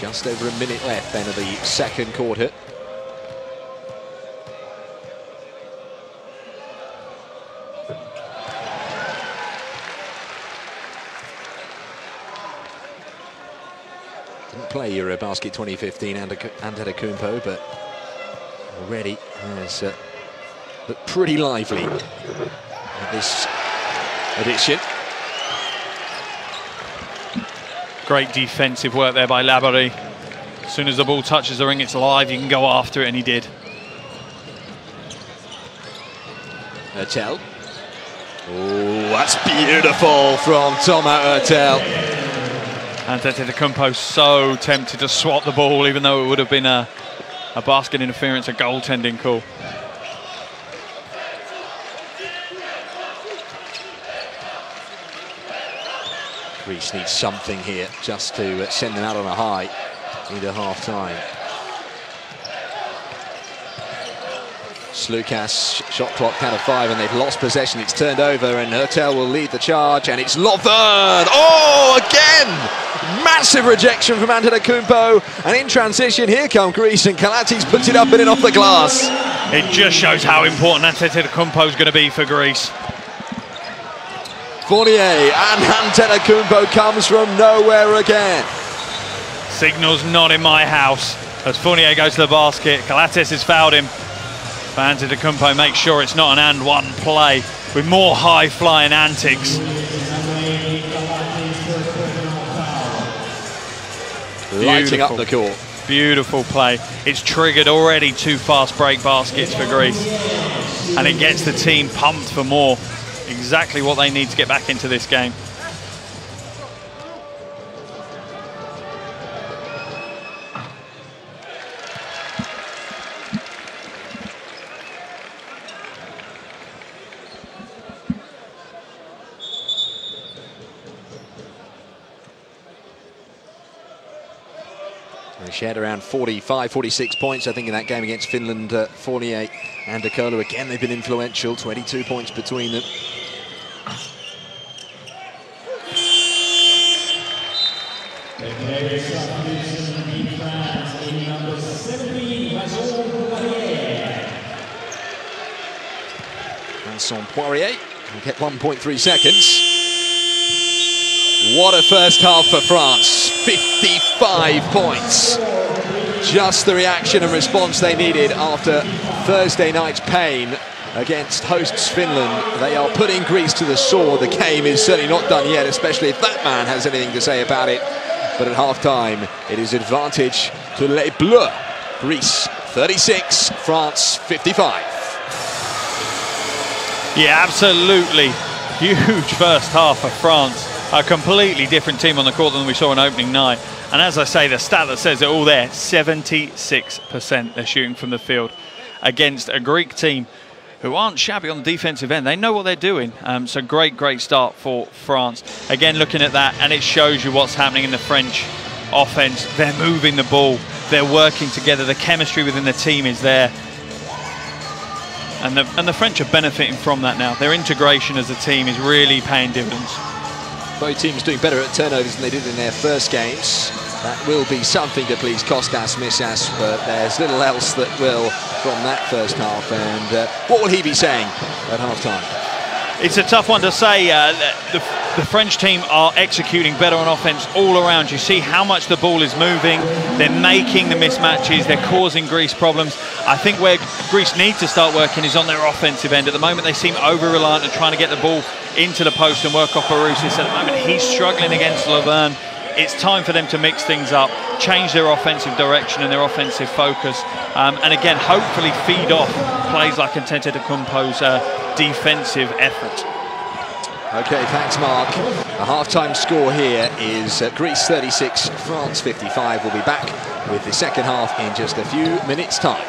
Just over a minute left then of the second quarter. Didn't play EuroBasket 2015 Antetokounmpo, but already has looked pretty lively at this edition. Great defensive work there by Laborie. As soon as the ball touches the ring, it's live, you can go after it, and he did. Hurtel. Oh, that's beautiful from Thomas Hurtel. Antetokounmpo so tempted to swat the ball, even though it would have been a basket interference, a goaltending call. Greece needs something here just to send them out on a high into half-time. Slukas, shot clock count of 5, and they've lost possession. It's turned over, and Hurtel will lead the charge, and it's Lovern. Oh, again! Massive rejection from Antetokounmpo, and in transition, here come Greece, and Kalatis puts it up and in off the glass. It just shows how important Antetokounmpo is going to be for Greece. Fournier, and Antetokounmpo comes from nowhere again. Signals not in my house as Fournier goes to the basket. Kalatis has fouled him. But Antetokounmpo makes sure it's not an and one play with more high-flying antics. Lighting up the court. Beautiful play. It's triggered already 2 fast break baskets for Greece. And it gets the team pumped for more. Exactly what they need to get back into this game. They shared around 45, 46 points, I think, in that game against Finland. Fournier and Akolu, again, they've been influential. 22 points between them. Vincent Poirier will get 1.3 seconds. What a first half for France. 55 points. Just the reaction and response they needed after Thursday night's pain against hosts Finland. They are putting Greece to the sword. The game is certainly not done yet, especially if that man has anything to say about it. But at half-time, it is advantage to Les Bleus. Greece 36, France 55. Yeah, absolutely. Huge first half for France. A completely different team on the court than we saw on opening night. And as I say, the stat that says it all there, 76% they're shooting from the field against a Greek team who aren't shabby on the defensive end. They know what they're doing. So great start for France. Again, looking at that, and it shows you what's happening in the French offense. They're moving the ball. They're working together. The chemistry within the team is there. And the French are benefiting from that now. Their integration as a team is really paying dividends. Both teams doing better at turnovers than they did in their first games. That will be something to please Kostas Missas, but there's little else that will from that first half. And what will he be saying at half-time? It's a tough one to say. The French team are executing better on offense all around. You see how much the ball is moving. They're making the mismatches. They're causing Greece problems. I think where Greece need to start working is on their offensive end. At the moment, they seem over-reliant on trying to get the ball into the post and work off Baroussis. At the moment, he's struggling against Lovern. It's time for them to mix things up, change their offensive direction and their offensive focus, and again, hopefully feed off plays like Antetokounmpo's defensive effort. Okay, thanks, Mark. A half-time score here is Greece 36, France 55. We'll be back with the second half in just a few minutes' time.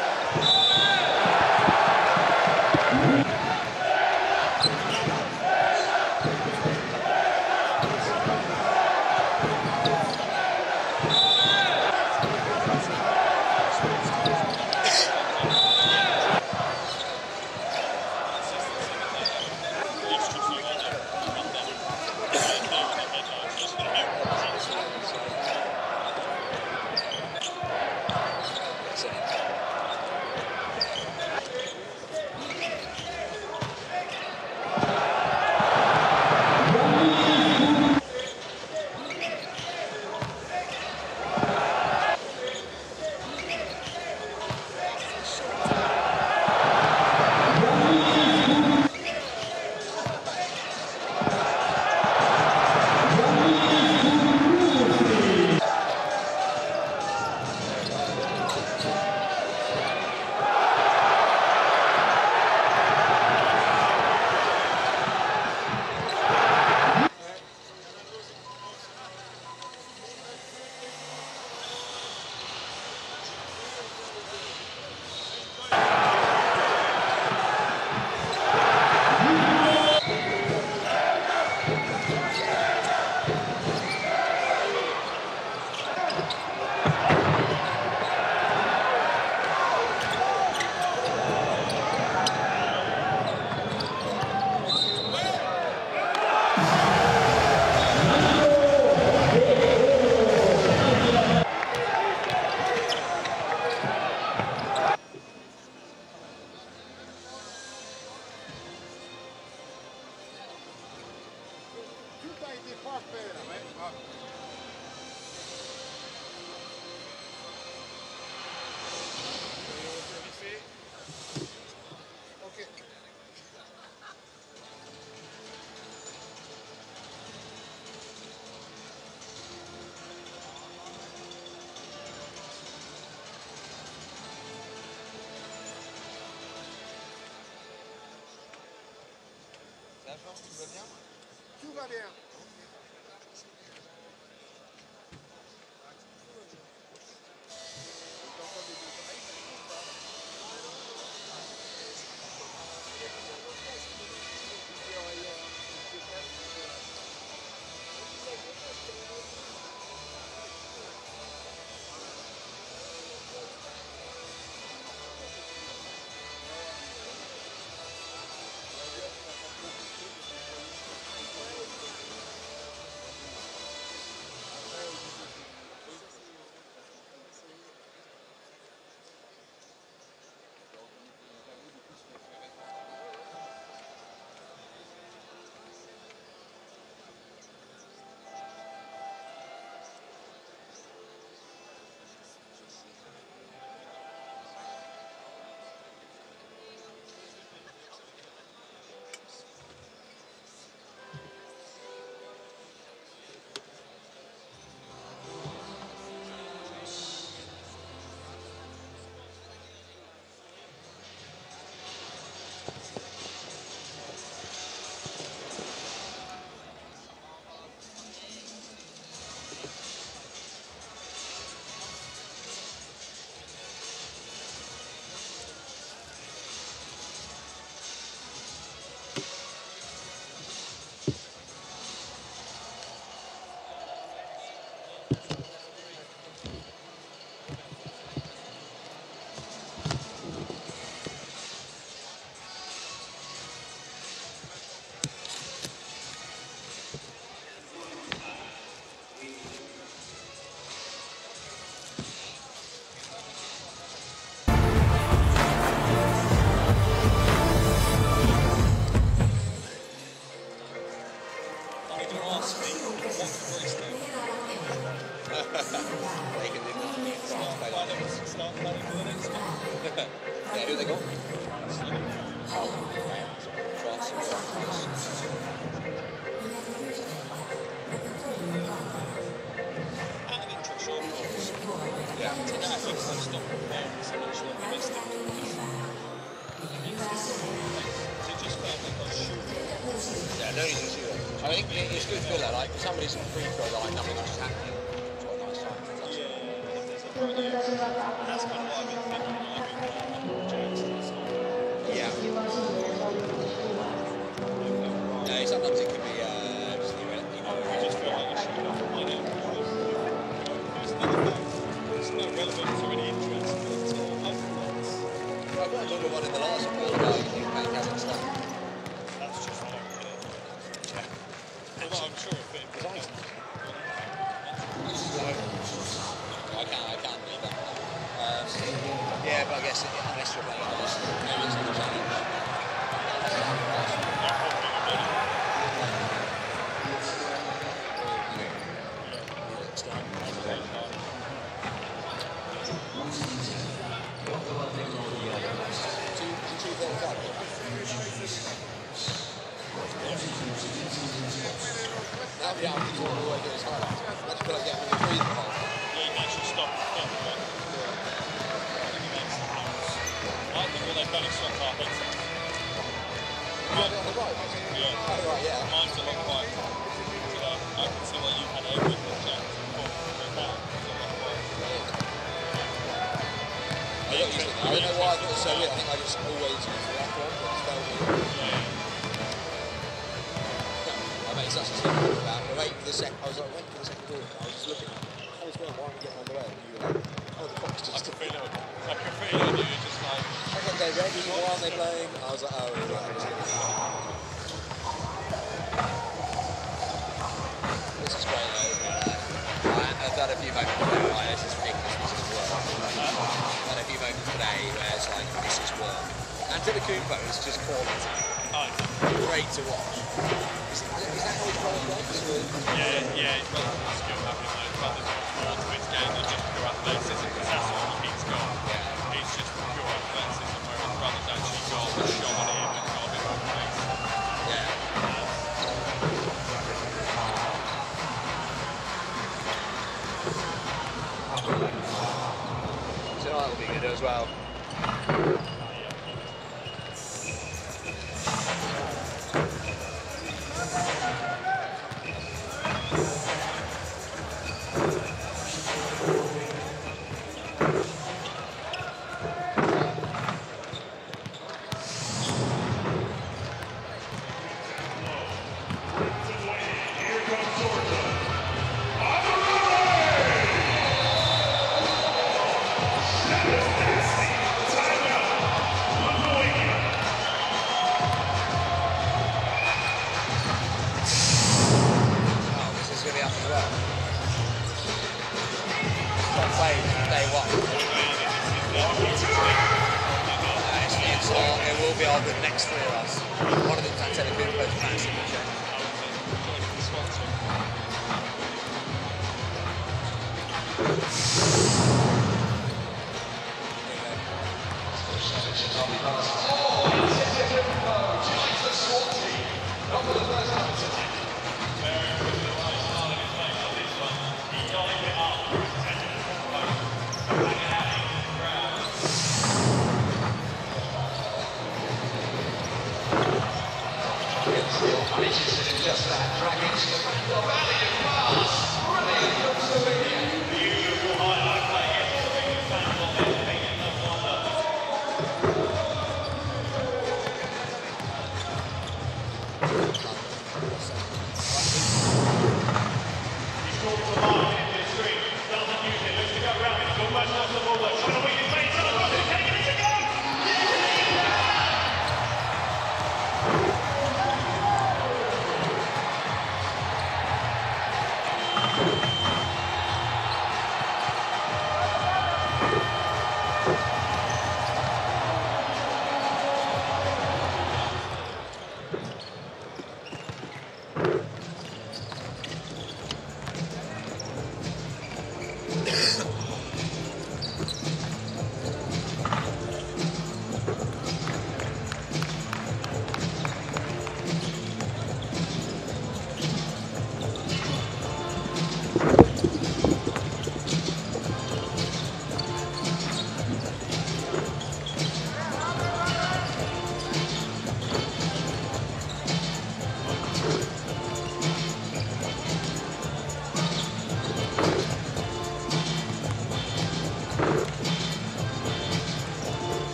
Tout va bien. Yeah, who they got? Out of interest, your thoughts? Yeah. Today I think I've stopped preparing so much like domestic competition. It just felt like I was shooting. Yeah, no need to shoot it. I think it's good filler, like somebody's free throw, like nothing much is happening. It's quite a nice time. And that's kind of what I've been thinking. Yeah. Yeah, sometimes it can be just you just feel like you should have won it. There's no relevance or any interest. It's all overflows. I've got a longer one in the last one about you think about Kazakhstan. That's just not good. Yeah. Although I'm sure if it was I can't read that. Yeah, but I guess unless you're playing honest, maybe it's not a challenge. Now the outfit's all the way to his highlights. Let's feel like getting the three in the hole. Yeah, you can actually stop and think about it. I think what they've done is shot our headsets. On the right, was it? Yeah. Oh, right, yeah. Mine's a lot quieter. So I can see what you had over in the chat before. But that was a lot quieter. I don't know why I thought it was so weird. I think I just always use the left one, but it's felt weird. I made such a stupid about it. Waiting for the second. I was like, waiting for the second quarter. I was just looking. I was going, why aren't we getting on the way? And you were like, oh, the clock's just. I can feel it. I can feel it. You're just like. I got go ready. Why aren't they playing? I was like, oh, right. This is great though. I've had a few moments where like, this is ridiculous. This is work. I've had a few moments today where it's like, this is work. And Antetokounmpo is just quality. Great to watch. Is that how he's playing? Yeah, he's got the skill having those, but there's more to his game than just pure athleticism, because that's all he's got. He's just pure athleticism, where his brother's actually got a shot on him and got a bit more pace. Yeah. Tonight will be good as well. are the next three of us. One of them's Antetokounmpo's fan signature.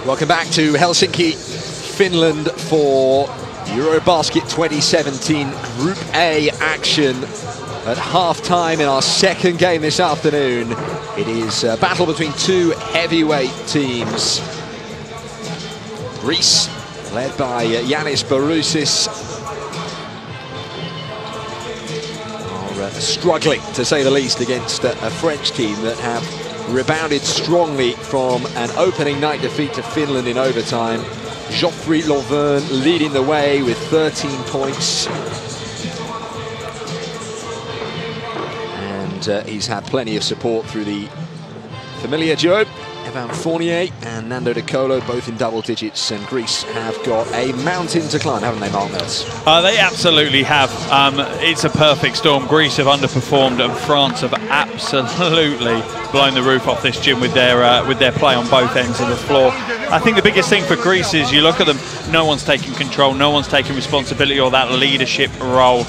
Welcome back to Helsinki, Finland for EuroBasket 2017 Group A action at half-time in our second game this afternoon. It is a battle between two heavyweight teams. Greece, led by Yannis Barousis, are struggling, to say the least, against a French team that have rebounded strongly from an opening night defeat to Finland in overtime. Geoffrey Lauvergne leading the way with 13 points. And he's had plenty of support through the familiar duo, Evan Fournier and Nando De Colo, both in double digits, and Greece have got a mountain to climb, haven't they, Mark Mills? They absolutely have. It's a perfect storm. Greece have underperformed, and France have absolutely blown the roof off this gym with their play on both ends of the floor. I think the biggest thing for Greece is you look at them, no one's taking control, no one's taking responsibility or that leadership role.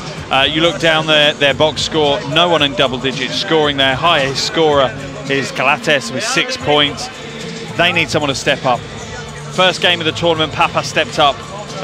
You look down their box score, no one in double digits scoring. Their highest scorer is Galates with 6 points. They need someone to step up. First game of the tournament, Papa stepped up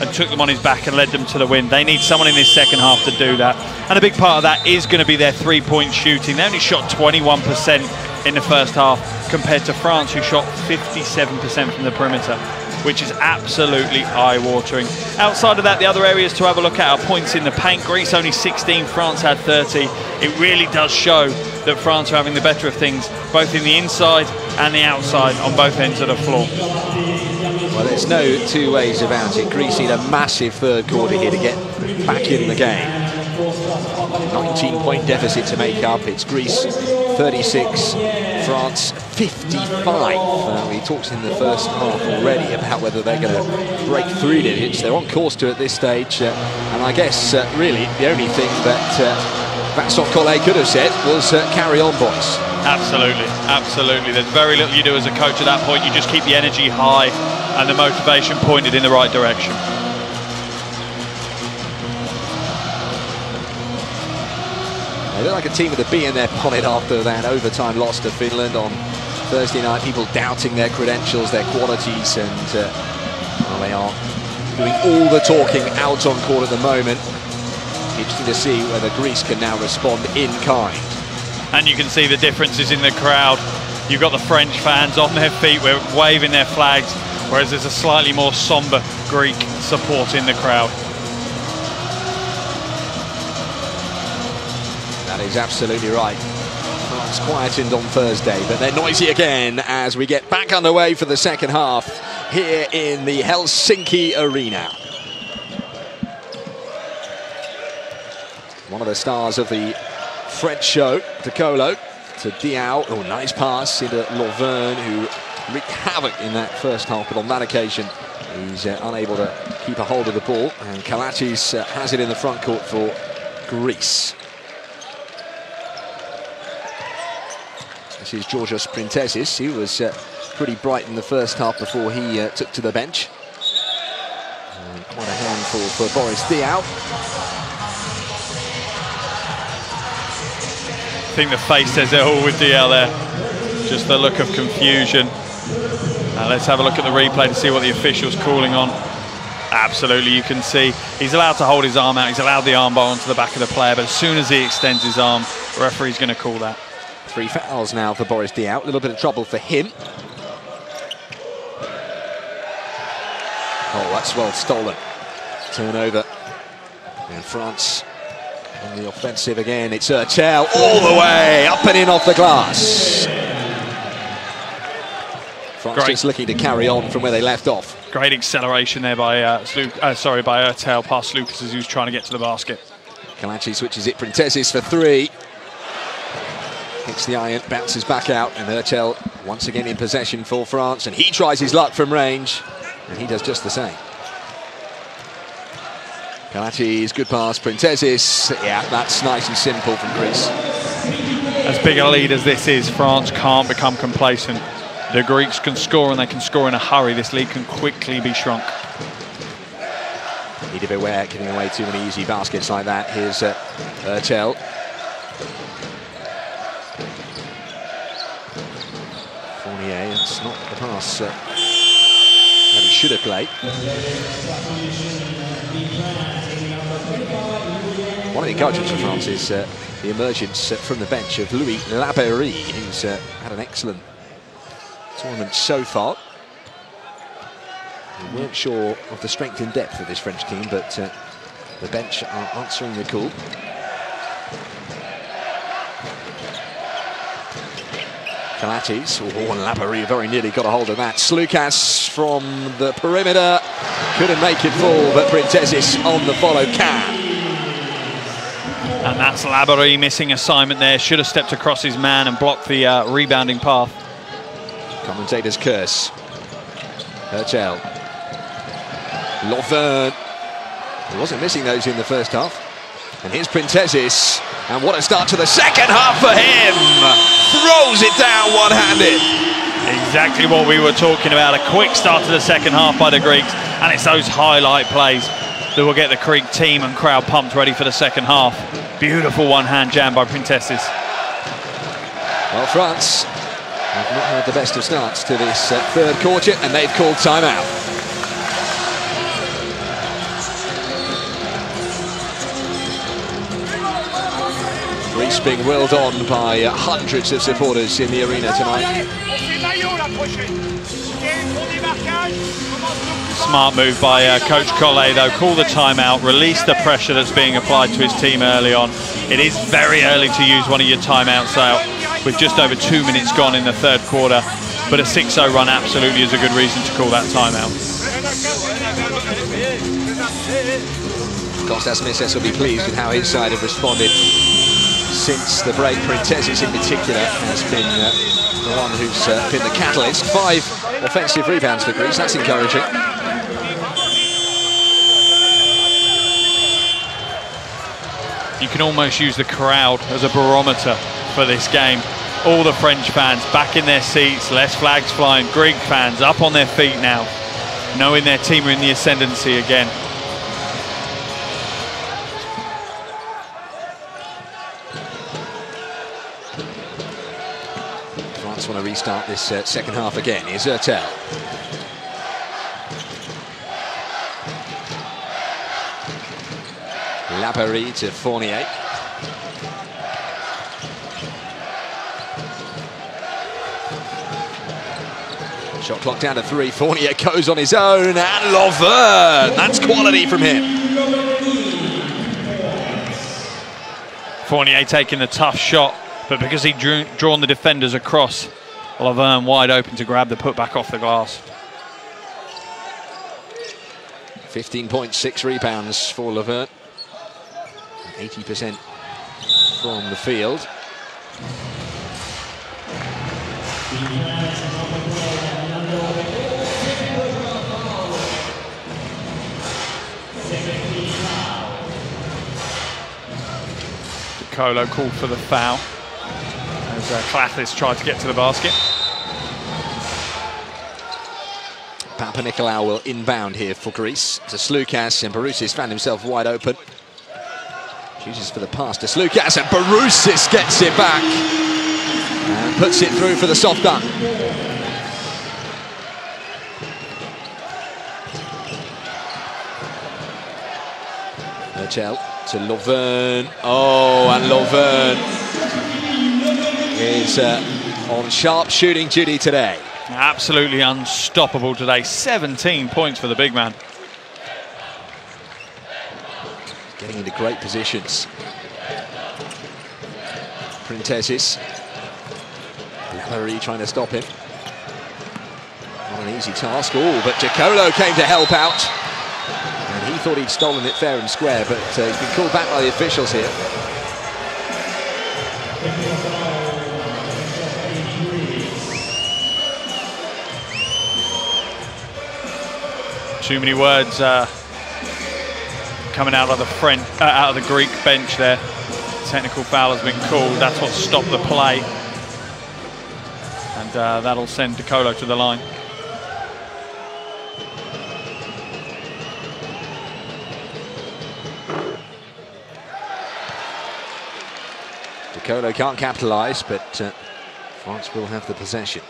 and took them on his back and led them to the win. They need someone in this second half to do that. And a big part of that is going to be their three-point shooting. They only shot 21% in the first half compared to France, who shot 57% from the perimeter, which is absolutely eye-watering. Outside of that, the other areas to have a look at are points in the paint. Greece only 16, France had 30. It really does show that France are having the better of things, both in the inside and the outside on both ends of the floor. Well, there's no two ways about it. Greece need a massive third quarter here to get back in the game. 19-point deficit to make up. It's Greece 36, France 55. We talked in the first half already about whether they're going to break 3 digits. They're on course to at this stage. And I guess really the only thing that Vincent Collet could have said was carry on, boys. Absolutely, absolutely. There's very little you do as a coach at that point. You just keep the energy high and the motivation pointed in the right direction. They look like a team with a bee in their bonnet after that overtime loss to Finland on Thursday night. People doubting their credentials, their qualities, and well, they are doing all the talking out on court at the moment. Interesting to see whether Greece can now respond in kind. And you can see the differences in the crowd. You've got the French fans on their feet, we're waving their flags, whereas there's a slightly more somber Greek support in the crowd. That is absolutely right. France quietened on Thursday, but they're noisy again as we get back underway for the second half here in the Helsinki Arena. One of the stars of the French show, De Colo to Diao. Oh, nice pass into Laverne, who wreaked havoc in that first half, but on that occasion he's unable to keep a hold of the ball, and Kalatis has it in the front court for Greece. This is Georgios Printesis. He was pretty bright in the first half before he took to the bench. And quite a handful for Boris Diaw. I think the face says it all with Diaw there. Just the look of confusion. Let's have a look at the replay to see what the official's calling on. Absolutely, you can see he's allowed to hold his arm out. He's allowed the armbar onto the back of the player, but as soon as he extends his arm, the referee's going to call that. 3 fouls now for Boris Diaw. A little bit of trouble for him. Oh, that's well stolen. Turnover. And France on the offensive again. It's Urtel all the way up and in off the glass. France just looking to carry on from where they left off. Great acceleration there by Urtel past Lucas as he was trying to get to the basket. Kalachi switches it. Printesis for 3. Hits the iron, bounces back out, and Urtel once again in possession for France, and he tries his luck from range, and he does just the same. Kalachi's good pass, Printesis. Yeah, that's nice and simple from Greece. As big a lead as this is, France can't become complacent. The Greeks can score, and they can score in a hurry. This lead can quickly be shrunk. Need to beware giving away too many easy baskets like that. Here's Urtel. Fournier, it's not the pass that he should have played. One of the encouragements for France is the emergence from the bench of Louis Laberie, who's had an excellent tournament so far. We weren't sure of the strength in depth of this French team, but the bench are answering the call. Kalatis, and Laberie very nearly got a hold of that. Slukas from the perimeter, couldn't make it fall, but Printesis on the follow can. And that's Laberie missing assignment there. Should have stepped across his man and blocked the rebounding path. Commentator's curse. Urtel. Laverne. He wasn't missing those in the first half. And here's Printesis. And what a start to the second half for him. Throws it down one-handed. Exactly what we were talking about. A quick start to the second half by the Greeks. And it's those highlight plays that will get the Greek team and crowd pumped ready for the second half. Beautiful one-hand jam by Printesis. Well, France have not had the best of starts to this third quarter, and they've called timeout. Greece being whirled on by hundreds of supporters in the arena tonight. Smart move by Coach Collet, though. Call the timeout, release the pressure that's being applied to his team early on. It is very early to use one of your timeouts out with just over 2 minutes gone in the third quarter, but a 6-0 run absolutely is a good reason to call that timeout. Kostas Misses will be pleased with how his side have responded since the break. Printesis in particular has been the one who's been the catalyst. 5 offensive rebounds for Greece, that's encouraging. You can almost use the crowd as a barometer for this game. All the French fans back in their seats, less flags flying. Greek fans up on their feet now, knowing their team are in the ascendancy again. France want to restart this second half again. Here's Urtel. Laberie to Fournier. Shot clock down to 3. Fournier goes on his own, and Lovern. That's quality from him. Fournier taking the tough shot, but because he'd drawn the defenders across, Lovern wide open to grab the putback off the glass. 15.6 rebounds for Lovern. 80% from the field. Colo called for the foul as Klathis tried to get to the basket. Papanikolaou will inbound here for Greece to Sloukas, and Barousis found himself wide open. Chooses for the pass to Sloukas, and Barousis gets it back and puts it through for the soft dunk. Urtel to Lovern. Oh, and Lovern is on sharp shooting duty today. Absolutely unstoppable today. 17 points for the big man. Getting into great positions. Printesis. Lavery trying to stop him. Not an easy task. Oh, but Jacolo came to help out. And he thought he'd stolen it fair and square, but he's been called back by the officials here. Too many words coming out of the Greek bench there. Technical foul has been called. That's what stopped the play, and that'll send Jacolo to the line. Jacolo can't capitalise, but France will have the possession.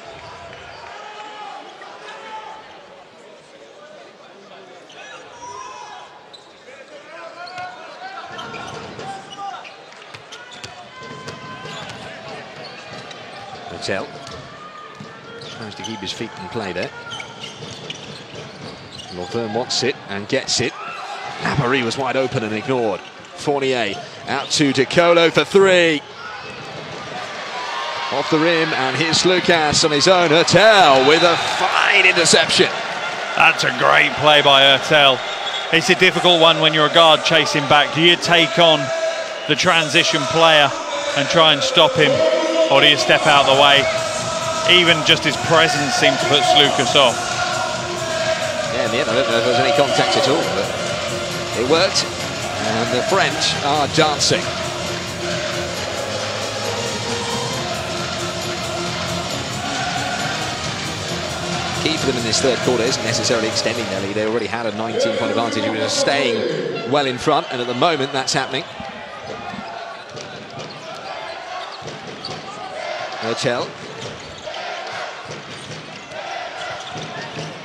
Urtel tries to keep his feet in play there. Lovern wants it and gets it. Lavery was wide open and ignored. Fournier out to Jacolo for 3. Off the rim, and here's Sloukas on his own. Urtel with a fine interception. That's a great play by Urtel. It's a difficult one when you're a guard chasing back. Do you take on the transition player and try and stop him, or do you step out of the way? Even just his presence seemed to put Sloukas off. Yeah, in the end, I don't know if there was any contact at all, but it worked. And the French are dancing. Key for them in this third quarter isn't necessarily extending their lead. They already had a 19-point advantage. It was staying well in front, and at the moment that's happening. Urtel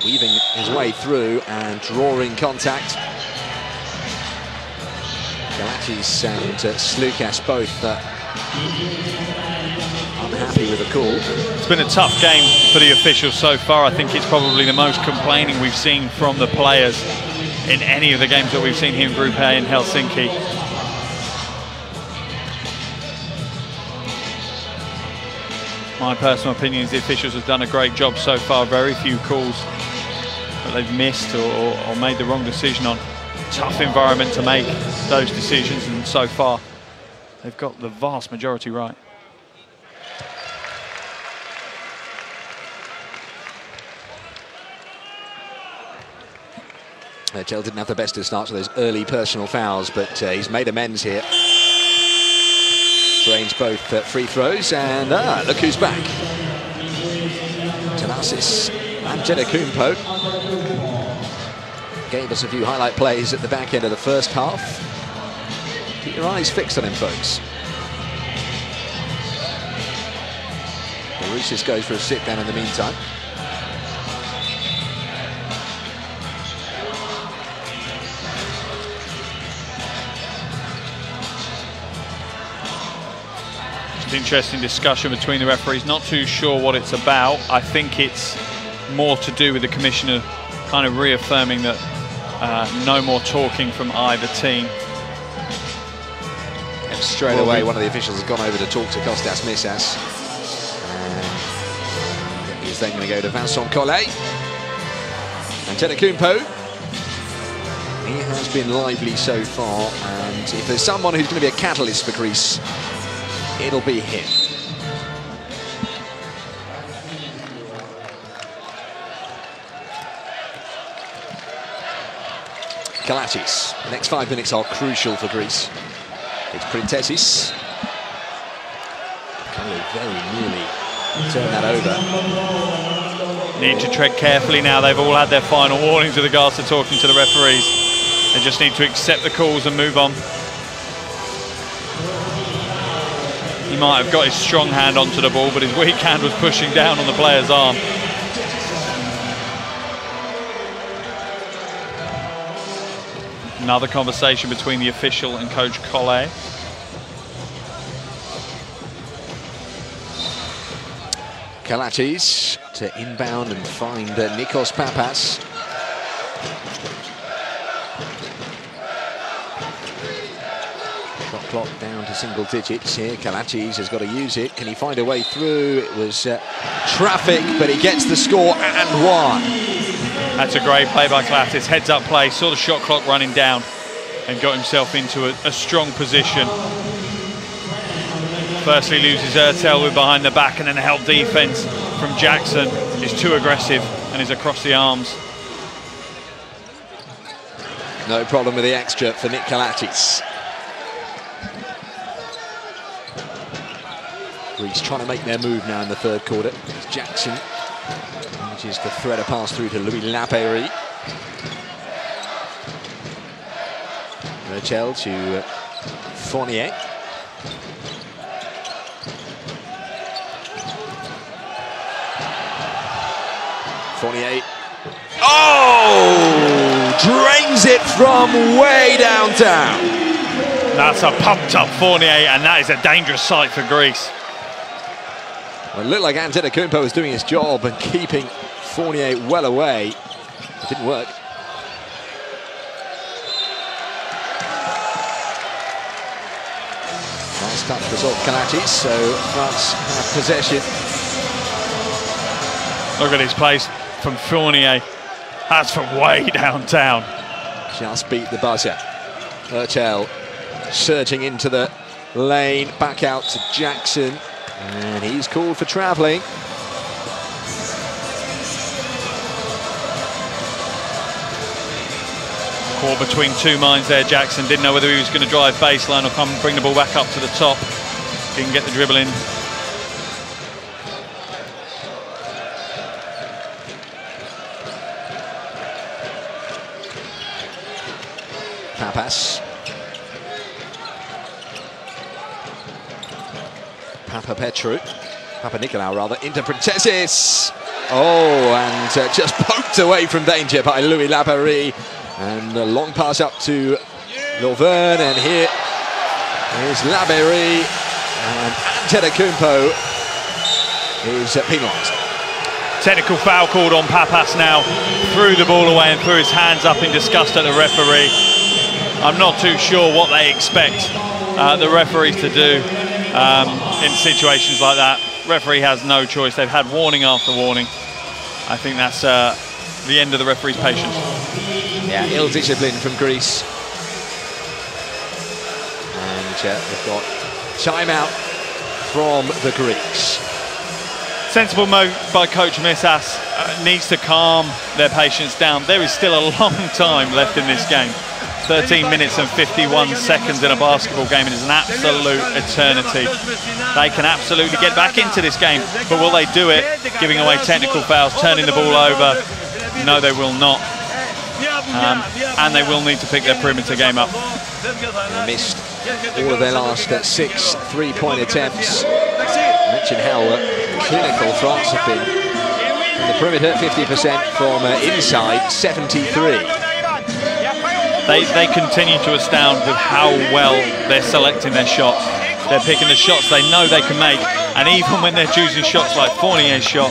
weaving his way through and drawing contact. Galachis and Sloukas both unhappy with the call. It's been a tough game for the officials so far. I think it's probably the most complaining we've seen from the players in any of the games that we've seen here in Group A in Helsinki. My personal opinion is the officials have done a great job so far. Very few calls that they've missed or made the wrong decision on. Tough environment to make those decisions, and so far they've got the vast majority right. Urtel didn't have the best of starts with those early personal fouls, but he's made amends here. Drains both free throws, and look who's back. Thanasis Antetokounmpo gave us a few highlight plays at the back end of the first half. Keep your eyes fixed on him, folks. Barousis goes for a sit down in the meantime. Interesting discussion between the referees. Not too sure what it's about. I think it's more to do with the commissioner kind of reaffirming that no more talking from either team. And straight away, one of the officials has gone over to talk to Kostas Missas. And he's then going to go to Vincent Collet. Antetokounmpo. He has been lively so far, and if there's someone who's going to be a catalyst for Greece, it'll be him. Kalatis. The next 5 minutes are crucial for Greece. It's Printesis. Very nearly turn that over. Need to tread carefully now. They've all had their final warnings with regards to talking to the referees. They just need to accept the calls and move on. He might have got his strong hand onto the ball, but his weak hand was pushing down on the player's arm. Another conversation between the official and Coach Collet. Kalatis to inbound and find Nikos Papas. Shot clock down to single digits here. Kalatis has got to use it. Can he find a way through? It was traffic, but he gets the score and one. That's a great play by Kalatis. Heads up play, saw the shot clock running down and got himself into a strong position. Firstly loses Ertel with behind the back, and then the help defense from Jackson is too aggressive and is across the arms. No problem with the extra for Nick Kalatis. Greece trying to make their move now in the third quarter. It's Jackson manages to thread a pass through to Louis Lapéry. Ertel to Fournier. Fournier. Oh! Drains it from way downtown. That's a pumped up Fournier, and that is a dangerous sight for Greece. Well, it looked like Antetokounmpo was doing his job and keeping Fournier well away. It didn't work. Last touch was off Kalatis, so France have possession. Look at his place from Fournier. That's from way downtown. Just beat the buzzer. Ertel surging into the lane, back out to Jackson, and he's called for travelling. Caught between two minds there, Jackson. Didn't know whether he was going to drive baseline or come bring the ball back up to the top. Didn't get the dribble in. Papas. Papanikolaou rather, into Printesis. Oh, and just poked away from danger by Louis Lapéry. And a long pass up to Lauverne, and here is Lapéry, and Antetokounmpo is penalised. Technical foul called on Papas now. Threw the ball away and threw his hands up in disgust at the referee. I'm not too sure what they expect the referees to do in situations like that. Referee has no choice. They've had warning after warning. I think that's the end of the referee's patience. Yeah, ill discipline from Greece. And we've got timeout from the Greeks. Sensible move by Coach Missas. Needs to calm their patience down. There is still a long time left in this game. 13 minutes and 51 seconds in a basketball game. It is an absolute eternity. They can absolutely get back into this game, but will they do it? Giving away technical fouls, turning the ball over? No, they will not. And they will need to pick their perimeter game up. They missed all of their last 6 3-point attempts. I mentioned how clinical France have been. From the perimeter, 50%, from inside, 73%. They continue to astound with how well they're selecting their shots. They're picking the shots they know they can make, and even when they're choosing shots like Fournier's shot,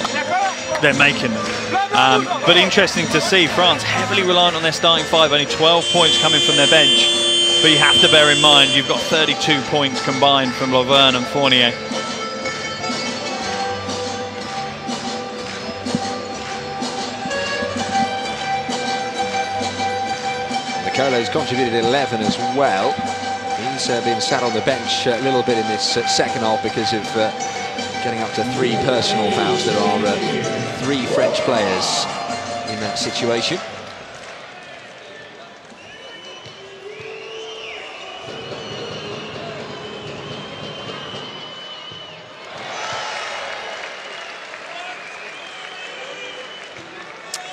they're making them. But interesting to see France heavily reliant on their starting five, only 12 points coming from their bench. But you have to bear in mind, you've got 32 points combined from Laverne and Fournier. Nicolo's contributed 11 as well. He's been sat on the bench a little bit in this second half because of getting up to 3 personal fouls. There are 3 French players in that situation.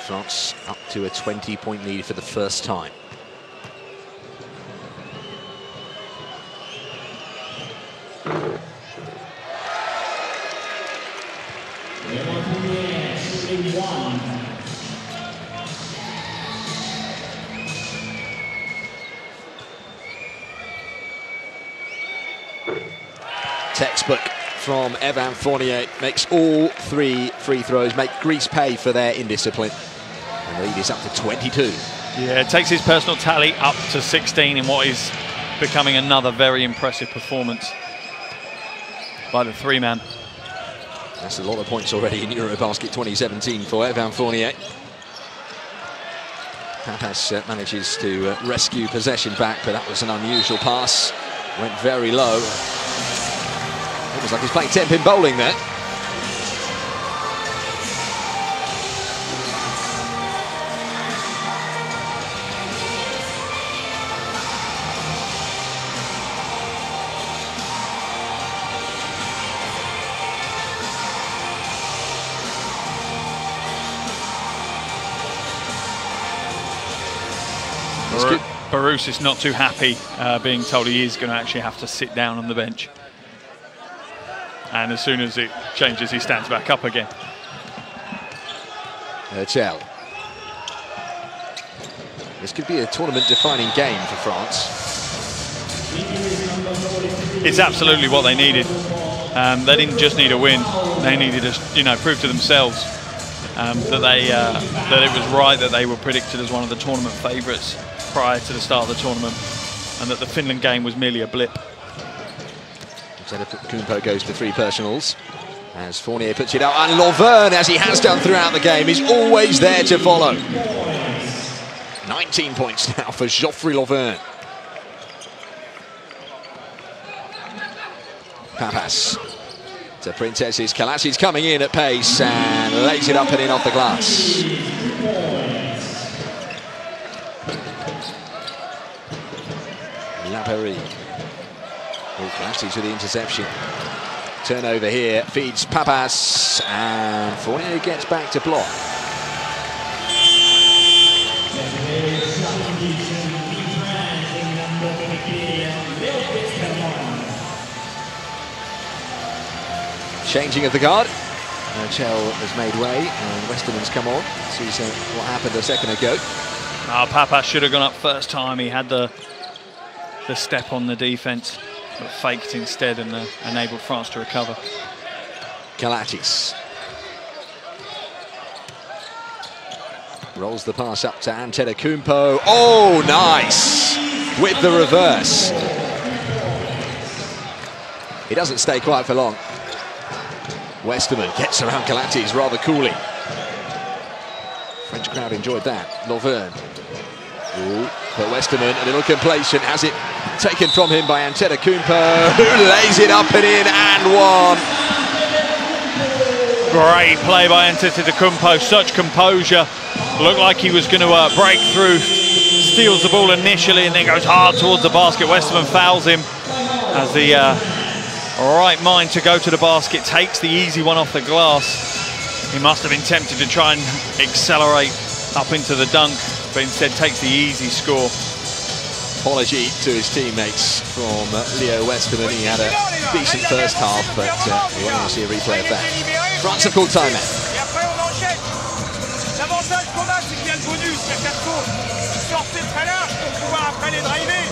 France up to a 20-point lead for the first time. Textbook from Evan Fournier, makes all 3 free throws, make Greece pay for their indiscipline. And the lead is up to 22. Yeah, it takes his personal tally up to 16 in what is becoming another very impressive performance by the 3-man. That's a lot of points already in EuroBasket 2017 for Evan Fournier. Pappas manages to rescue possession back, but that was an unusual pass. Went very low. It was like he's playing 10-pin bowling there. Barus is not too happy being told he is going to actually have to sit down on the bench. And as soon as it changes, he stands back up again. Chell. This could be a tournament-defining game for France. It's absolutely what they needed. They didn't just need a win; they needed to, prove to themselves that it was right that they were predicted as one of the tournament favourites prior to the start of the tournament, and that the Finland game was merely a blip. Kumpo goes to 3 personals as Fournier puts it out, and Laverne, as he has done throughout the game, is always there to follow. 19 points now for Geoffrey Laverne. Pappas to Princesses. Kalaci's coming in at pace and lays it up and in off the glass. Lapéry. Kalaci's with the interception. Turnover here, feeds Pappas, and Fournier gets back to block. Changing of the guard. Chell has made way, and Westerman's come on. Sees what happened a second ago. Pappas should have gone up first time. He had the step on the defence, but faked instead and enabled France to recover. Kalaci's rolls the pass up to Antetokounmpo. Oh, nice! With the reverse. He doesn't stay quiet for long. Westerman gets around Kalaci's rather coolly. French crowd enjoyed that. Laverne. Ooh, but Westerman, a little complacent, has it taken from him by Antetokounmpo, who lays it up and in and one. Great play by Antetokounmpo, such composure. Looked like he was going to break through, steals the ball initially and then goes hard towards the basket. Westerman fouls him as the right mind to go to the basket, takes the easy one off the glass. He must have been tempted to try and accelerate up into the dunk, but instead takes the easy score. Apology to his teammates from Leo Westerman. He had a decent first half, but we want to see a replay of that. France have called timeout.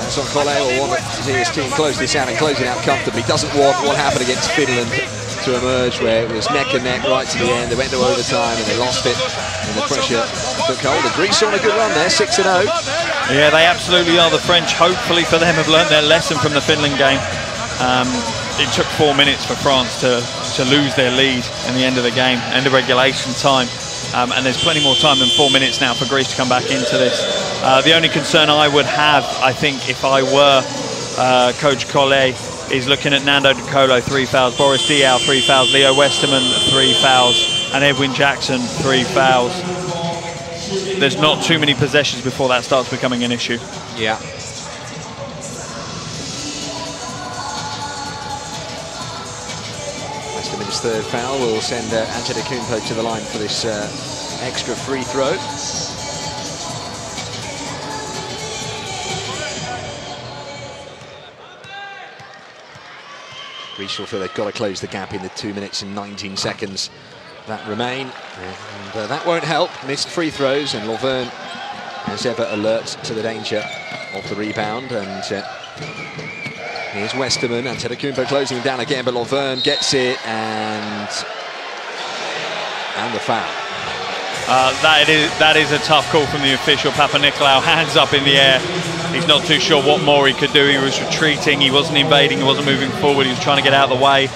Vincent Collet will want to see his team close this out and close it out comfortably. Doesn't want what happened against Finland to emerge where it was neck and neck right to the end. They went to overtime and they lost it, and the pressure took hold. And Greece on a good run there, 6-0. Yeah, they absolutely are. The French, hopefully for them, have learned their lesson from the Finland game. It took 4 minutes for France to lose their lead in the end of the game, end of regulation time. And there's plenty more time than 4 minutes now for Greece to come back into this. The only concern I would have, I think, if I were Coach Collet, is looking at Nando De Colo, 3 fouls, Boris Diaw, 3 fouls, Leo Westerman, 3 fouls, and Edwin Jackson, 3 fouls. There's not too many possessions before that starts becoming an issue. Yeah. Westerman's third foul will send Antetokounmpo to the line for this extra free throw. Greece will feel they've got to close the gap in the 2 minutes and 19 seconds that remain. And that won't help. Missed free throws, and Laverne, as ever, alert to the danger of the rebound. And here's Westerman. Antetokounmpo closing him down again, but Laverne gets it, and the foul. That is a tough call from the official. Papanikolaou, hands up in the air. He's not too sure what more he could do. He was retreating, he wasn't invading, he wasn't moving forward, he was trying to get out of the way.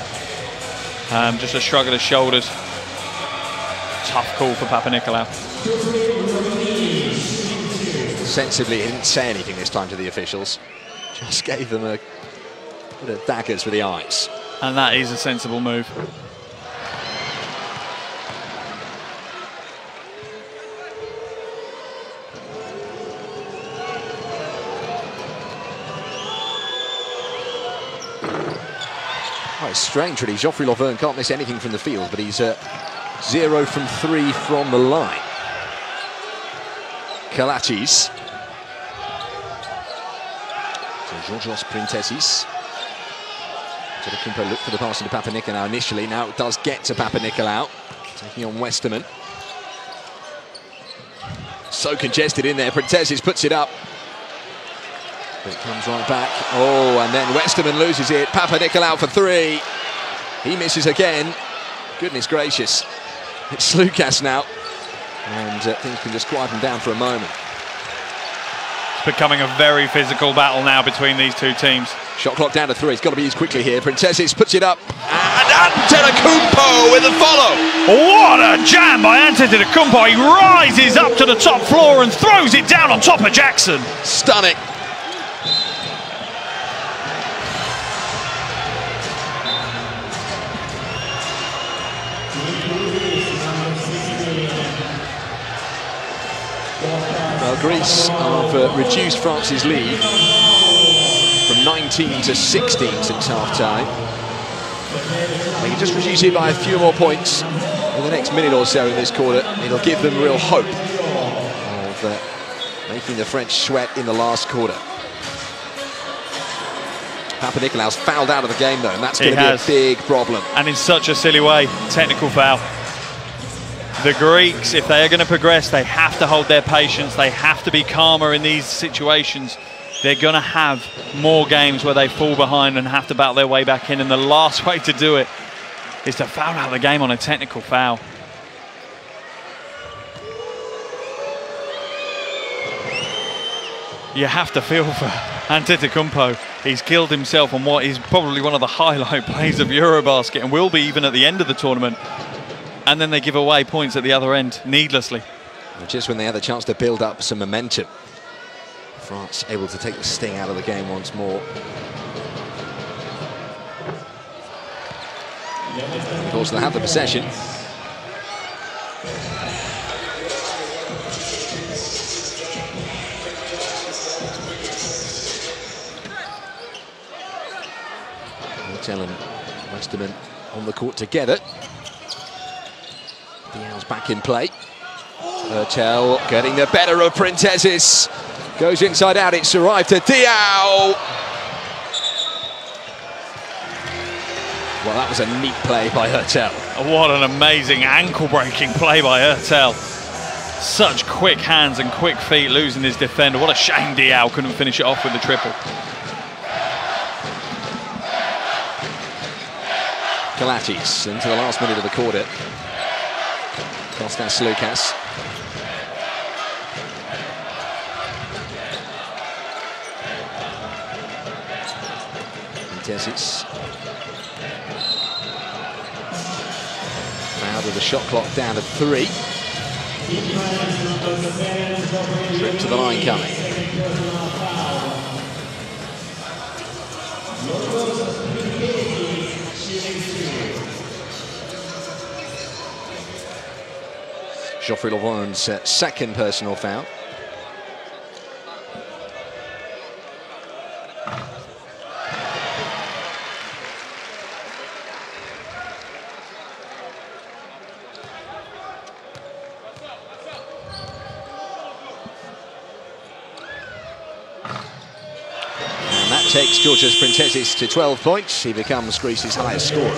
Just a shrug of the shoulders. Tough call for Papanikolaou. Sensibly, he didn't say anything this time to the officials. Just gave them a bit of daggers for the eyes. And that is a sensible move. Oh, it's strange, really. Geoffrey Laverne can't miss anything from the field, but he's 0 from 3 from the line. Kalachis. So Georgios Printesis. Antetokounmpo looked for the pass into Papanikolaou initially. Now it does get to Papanikolaou, taking on Westerman. So congested in there. Printesis puts it up. But it comes right back. Oh, and then Westerman loses it. Papanikolaou for 3. He misses again. Goodness gracious. It's Slukas now. And things can just quieten down for a moment. It's becoming a very physical battle now between these two teams. Shot clock down to 3. It's got to be used quickly here. Printesis puts it up. And Antetokounmpo with the follow. What a jam by Antetokounmpo. He rises up to the top floor and throws it down on top of Jackson. Stunning. Well, Greece have reduced France's lead from 19 to 16 since half-time. They can just reduce it by a few more points in the next minute or so in this quarter. It'll give them real hope of making the French sweat in the last quarter. Papanikolaou's fouled out of the game, though, and that's going to be a big problem. And in such a silly way, technical foul. The Greeks, if they are going to progress, they have to hold their patience. They have to be calmer in these situations. They're going to have more games where they fall behind and have to battle their way back in. And the last way to do it is to foul out the game on a technical foul. You have to feel for Antetokounmpo. He's killed himself on what is probably one of the highlight plays of EuroBasket and will be even at the end of the tournament. And then they give away points at the other end, needlessly. Just when they had the chance to build up some momentum. France able to take the sting out of the game once more. Of course, they have the possession. Hotel and Westerman on the court together. Diaw's back in play. Hotel getting the better of Printesis. Goes inside out, it's arrived to Diaw. Well, that was a neat play by Hotel. What an amazing ankle-breaking play by Hotel. Such quick hands and quick feet, losing his defender. What a shame Diaw couldn't finish it off with the triple. Kalatis into the last minute of the quarter. Kostas Lukas. Printezis. Fouled with the shot clock down to 3. Trip to the line coming. Geoffrey Lavon's second personal foul. And that takes Georgios Printezis to 12 points. He becomes Greece's highest scorer.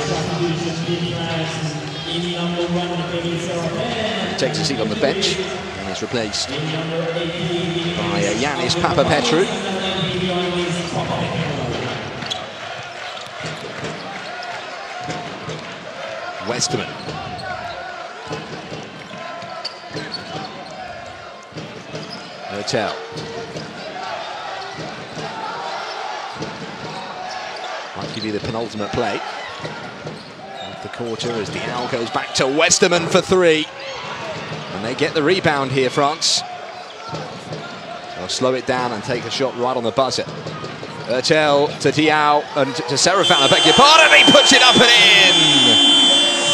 Takes a seat on the bench and is replaced by Yannis Papapetrou. Westerman. Hotel. Might give you the penultimate play of the quarter as Diao goes back to Westerman for 3. And they get the rebound here, France. They'll slow it down and take a shot right on the buzzer. Ertel to Diao and to Serafin, I beg your pardon, he puts it up and in!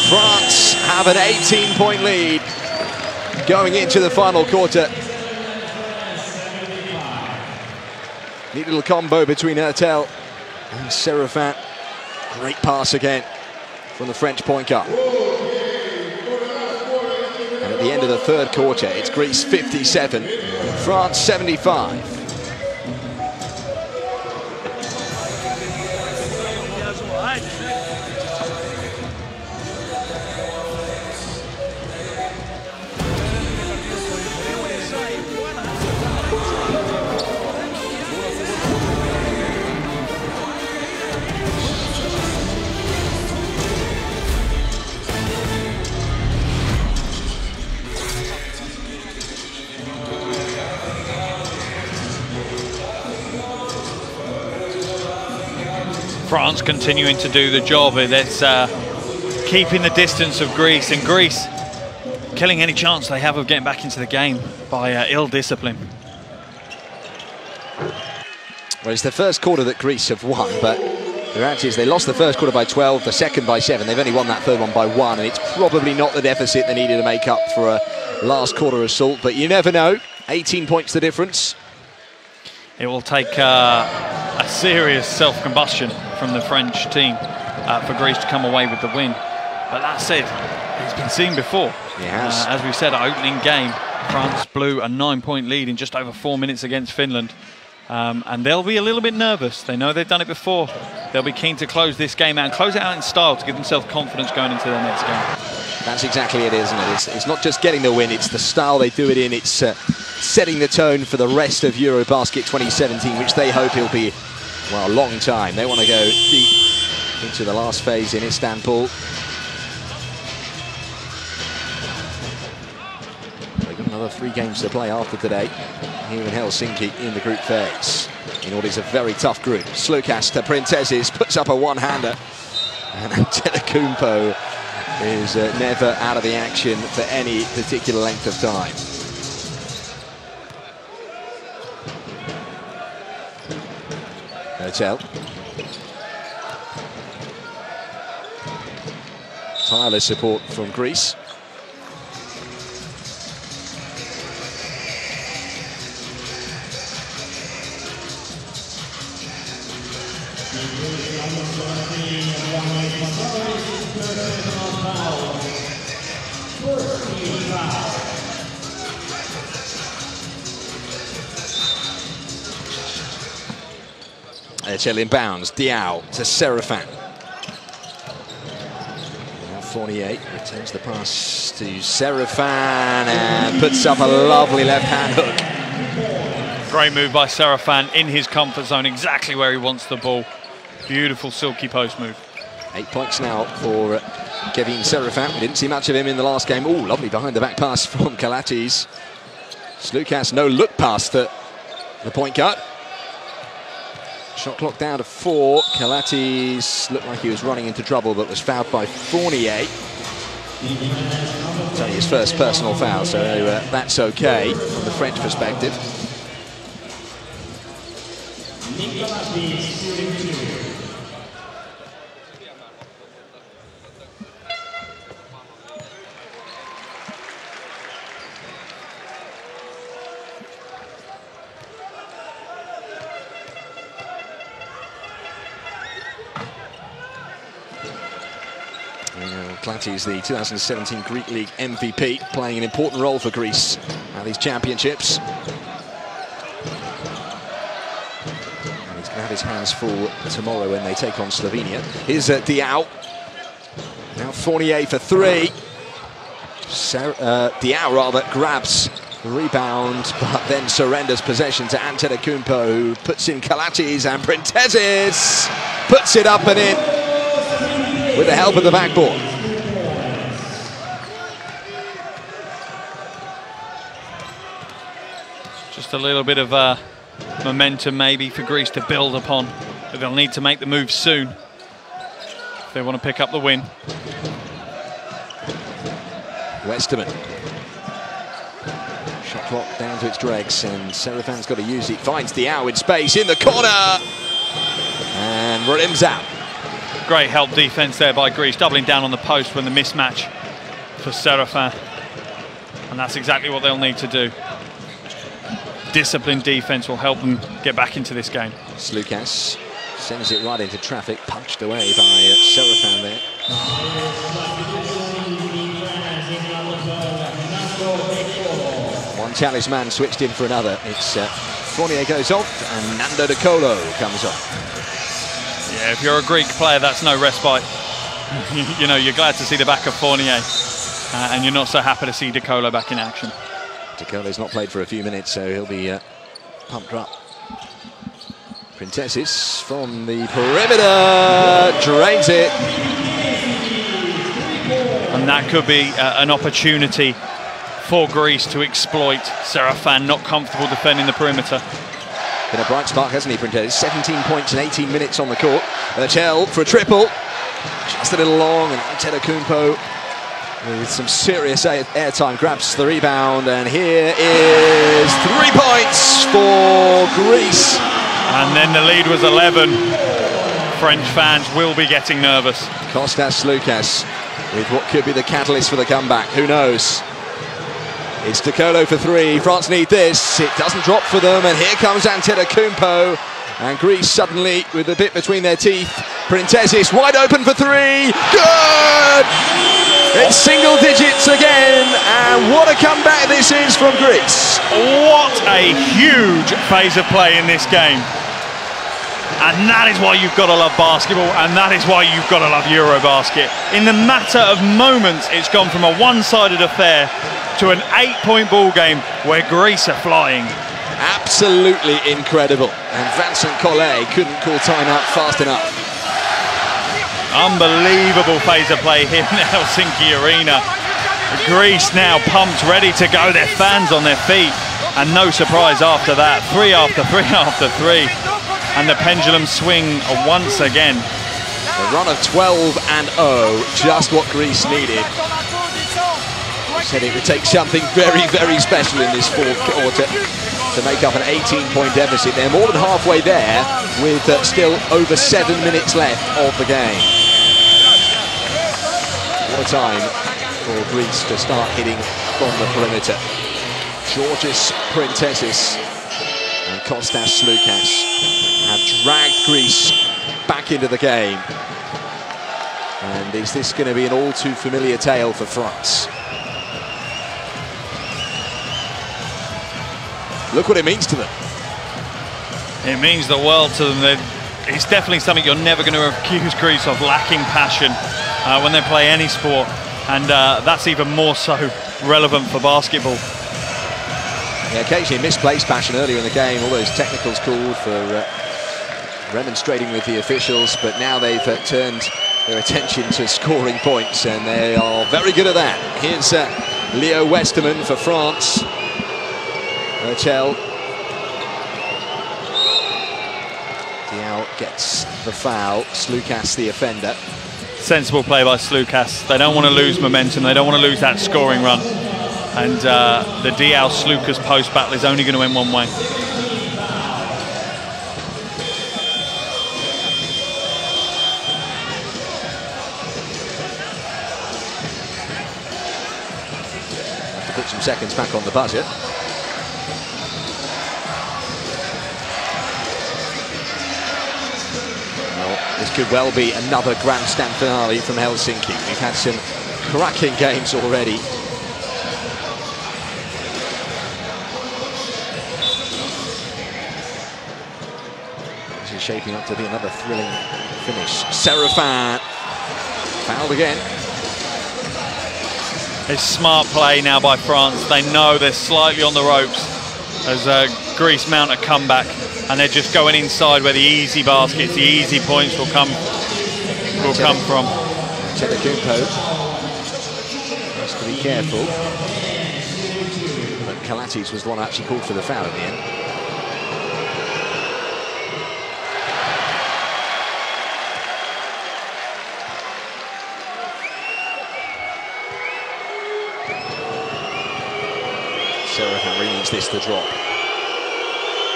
France have an 18-point lead going into the final quarter. Neat little combo between Ertel and Serafin. Great pass again from the French point guard. At the end of the third quarter, it's Greece 57, France 75. France continuing to do the job. That's keeping the distance of Greece, and Greece killing any chance they have of getting back into the game by ill discipline. Well, it's the first quarter that Greece have won, but the reality is they lost the first quarter by 12, the second by 7. They've only won that third one by 1, and it's probably not the deficit they needed to make up for a last quarter assault, but you never know. 18 points the difference. It will take a serious self-combustion from the French team for Greece to come away with the win. But that said, it's been seen before. It has. As we said, our opening game, France blew a 9-point lead in just over 4 minutes against Finland. And they'll be a little bit nervous. They know they've done it before. They'll be keen to close this game out and close it out in style to give themselves confidence going into their next game. That's exactly it, isn't it? It's not just getting the win, it's the style they do it in. It's setting the tone for the rest of EuroBasket 2017, which they hope will be, well, a long time. They want to go deep into the last phase in Istanbul. They've got another 3 games to play after today here in Helsinki in the group phase, in what is a very tough group. Slukas to Printezis, puts up a one-hander, and Antetokounmpo is never out of the action for any particular length of time. Hotel. Tireless support from Greece. Echel inbounds, Diao to Serafin. Now Fournier returns the pass to Serafin and puts up a lovely left-hand hook. Great move by Serafin in his comfort zone, exactly where he wants the ball. Beautiful silky post move. 8 points now for Kevin Serafin. We didn't see much of him in the last game. Oh, lovely behind the back pass from Kalatis. Slukas, no look past the point guard. Shot clock down to 4. Kalatis looked like he was running into trouble, but was fouled by Fournier. It's only his first personal foul, so that's okay from the French perspective. Kalatis, the 2017 Greek League MVP, playing an important role for Greece at these championships. And he's going to have his hands full tomorrow when they take on Slovenia. Here's Diao. Now Fournier for 3. Diao rather grabs the rebound, but then surrenders possession to Antetokounmpo, who puts in Kalatis, and Printezis puts it up and in with the help of the backboard. Just a little bit of momentum maybe for Greece to build upon, but they'll need to make the move soon if they want to pick up the win. Westerman. Shot clock down to its dregs, and Serafin's got to use it. Finds Diao in space in the corner, and rims out. Great help defense there by Greece, doubling down on the post when the mismatch for Serafin, and that's exactly what they'll need to do. Disciplined defense will help them get back into this game. Slukas sends it right into traffic, punched away by Serafin there. One talisman switched in for another. It's Fournier goes off and Nando De Colo comes on. Yeah, if you're a Greek player, that's no respite. You know, you're glad to see the back of Fournier, and you're not so happy to see De Colo back in action. De Colo's not played for a few minutes, so he'll be pumped up. Printezis from the perimeter drains it. And that could be an opportunity for Greece to exploit Serafin, not comfortable defending the perimeter. Been a bright spark, hasn't he, Printezis? 17 points in 18 minutes on the court. Chell for a triple. Just a little long, and Antetokounmpo with some serious airtime grabs the rebound, and here is 3 points for Greece. And then the lead was 11. French fans will be getting nervous. Kostas Slukas with what could be the catalyst for the comeback. Who knows? It's De Colo for 3. France need this. It doesn't drop for them, and here comes Antetokounmpo. And Greece suddenly with a bit between their teeth. Printezis wide open for 3. Good! It's single digits again, and what a comeback this is from Greece. What a huge phase of play in this game. And that is why you've got to love basketball, and that is why you've got to love EuroBasket. In the matter of moments, it's gone from a one-sided affair to an 8-point ball game where Greece are flying. Absolutely incredible. And Vincent Collet couldn't call timeout fast enough. Unbelievable phase of play here in the Helsinki Arena. Greece now pumped, ready to go. Their fans on their feet. And no surprise after that. 3 after 3 after 3. And the pendulum swing once again. A run of 12-0, just what Greece needed. Said it would take something very, very special in this fourth quarter to make up an 18-point deficit. They're more than halfway there with still over 7 minutes left of the game. What a time for Greece to start hitting from the perimeter. Georgios Printezis and Kostas Slukas have dragged Greece back into the game. And is this going to be an all too familiar tale for France? Look what it means to them. It means the world to them. It's definitely something you're never going to accuse Greece of, lacking passion when they play any sport. And that's even more so relevant for basketball. Yeah, occasionally misplaced passion earlier in the game. All those technicals called for remonstrating with the officials. But now they've turned their attention to scoring points, and they are very good at that. Here's Leo Westermann for France. Urchel. Diao gets the foul. Slukas the offender. Sensible play by Slukas. They don't want to lose momentum. They don't want to lose that scoring run. And the Diao-Slukas post battle is only going to end one way. Have to put some seconds back on the buzzer. This could well be another grandstand finale from Helsinki. We've had some cracking games already. This is shaping up to be another thrilling finish. Serafin fouled again. It's smart play now by France. They know they're slightly on the ropes as Greece mount a comeback. And they're just going inside where the easy baskets, the easy points will come from. Antetokounmpo has to be careful. But Kalatis was the one who actually called for the foul at the end. Serafin really needs this to drop.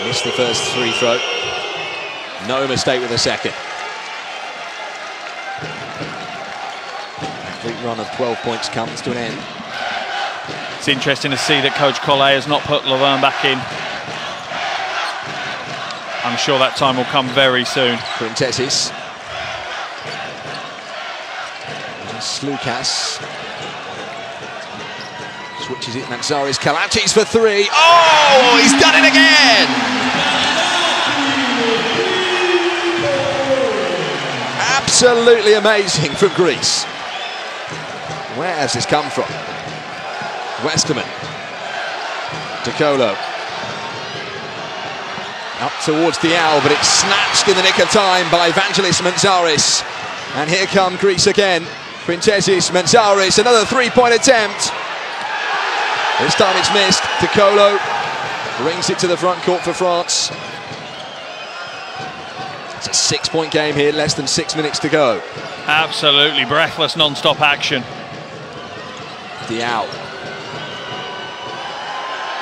Missed the first free throw. No mistake with the second. Complete run of 12 points comes to an end. It's interesting to see that Coach Collet has not put Laverne back in. I'm sure that time will come very soon. Printezis. Slukas. Switches it, Mantzaris, Kalatis for three. Oh, he's done it again! Absolutely amazing from Greece. Where has this come from? Westermann. Decolo. Up towards the owl, but it's snatched in the nick of time by Evangelos Mantzaris. And here come Greece again. Printezis, Mantzaris, another three-point attempt. This time it's missed. Decolo brings it to the front court for France. It's a 6-point game here, less than 6 minutes to go. Absolutely breathless non-stop action. Diao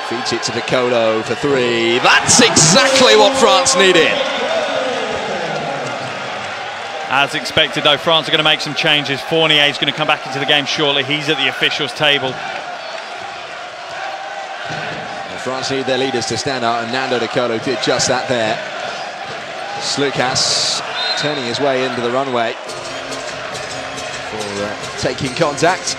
feeds it to Decolo for three. That's exactly what France needed. As expected though, France are going to make some changes. Fournier is going to come back into the game shortly. He's at the officials' table. France need their leaders to stand out, and Nando Decolo did just that there. Slukas turning his way into the runway for taking contact.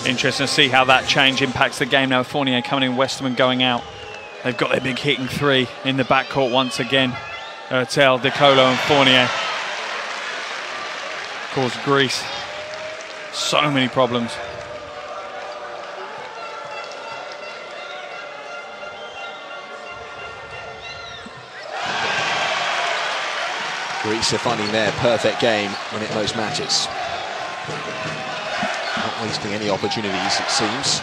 Interesting to see how that change impacts the game now. Fournier coming in, Westermann going out. They've got their big hitting three in the backcourt once again. Urtel, Decolo and Fournier. Cause Greece so many problems. Greece are finding their perfect game when it most matters. Not wasting any opportunities, it seems.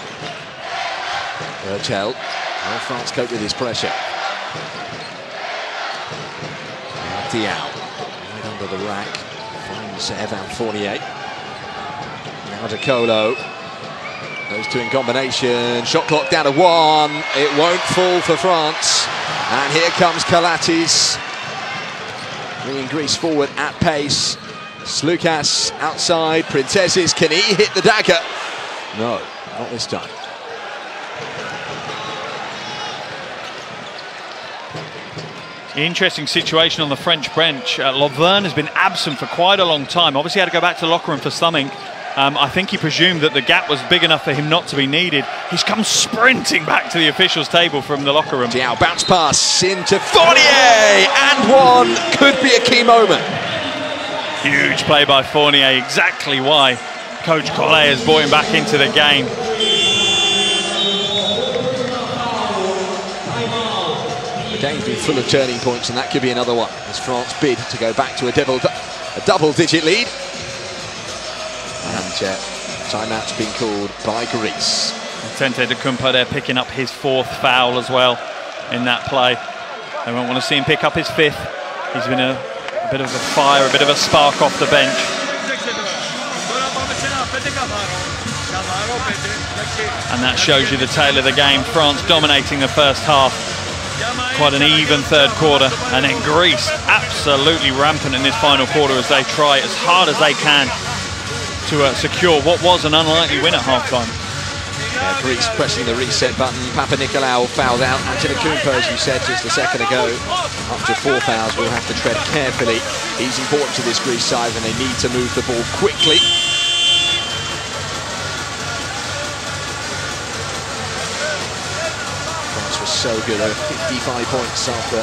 Urchel, how France cope with his pressure. Diao, right under the rack, finds Evan Fournier. Now Decolo, those two in combination, shot clock down to 1, it won't fall for France. And here comes Kalatis, bringing Greece forward at pace. Slukas outside, Printezis, can he hit the dagger? No, not this time. Interesting situation on the French bench. Laverne has been absent for quite a long time. Obviously had to go back to the locker room for something. I think he presumed that the gap was big enough for him not to be needed. He's come sprinting back to the officials' table from the locker room. Diao bounce pass into Fournier, and one could be a key moment. Huge play by Fournier, exactly why Coach Collet has brought him back into the game. The game's been full of turning points, and that could be another one as France bid to go back to a double-digit lead. And timeout's been called by Greece. Tente de Kumpo there picking up his 4th foul as well in that play. They won't want to see him pick up his 5th. He's been a bit of a fire, a bit of a spark off the bench. And that shows you the tail of the game. France dominating the first half. Quite an even third quarter. And then Greece absolutely rampant in this final quarter as they try as hard as they can to secure what was an unlikely win at halftime. Yeah, Greece pressing the reset button. Papanikolaou fouled out. Antetokounmpo, as you said just a second ago, up to 4 fouls, will have to tread carefully. He's important to this Greece side, and they need to move the ball quickly. France was so good, over 55 points after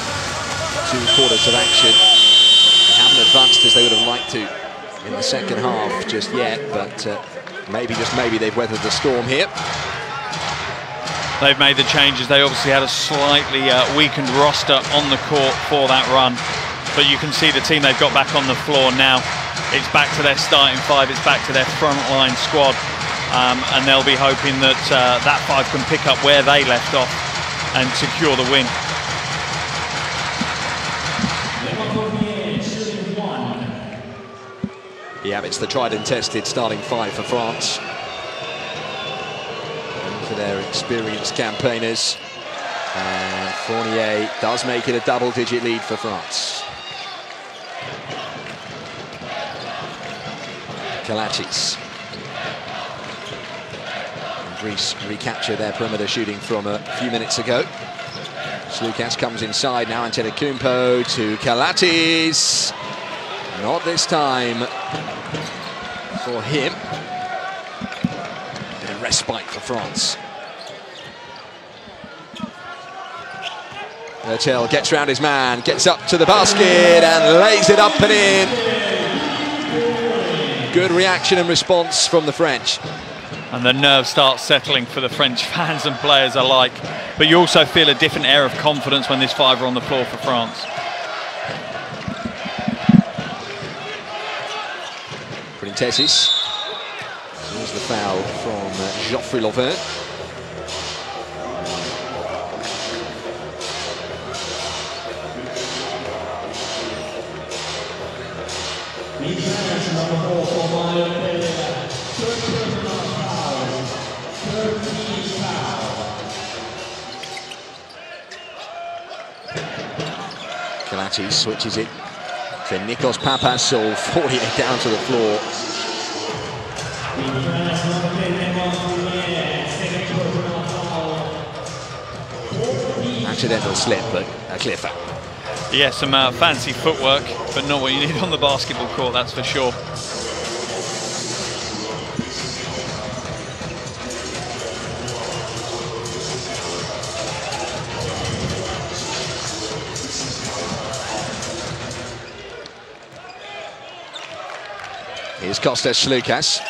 2 quarters of action. They haven't advanced as they would have liked to in the second half just yet, but maybe, just maybe, they've weathered the storm here. They've made the changes. They obviously had a slightly weakened roster on the court for that run, but you can see the team they've got back on the floor now. It's back to their starting 5, it's back to their frontline squad, and they'll be hoping that that 5 can pick up where they left off and secure the win. Yeah, it's the tried and tested starting 5 for France. And for their experienced campaigners. And Fournier does make it a double-digit lead for France. Kalatis. And Greece recapture their perimeter shooting from a few minutes ago. Slukas comes inside now, Antetokounmpo to Kalatis. Not this time for him. Bit of respite for France. Urtel gets round his man, gets up to the basket and lays it up and in. Good reaction and response from the French. And the nerves start settling for the French fans and players alike. But you also feel a different air of confidence when this 5 are on the floor for France. Printesis. Here's the foul from Geoffrey Lauvin. Kalatis switches it to Nikos Papassol, 48 down to the floor. Accidental slip, but a clear foul. Yeah, some fancy footwork, but not what you need on the basketball court, that's for sure. Here's Kostas Slukas.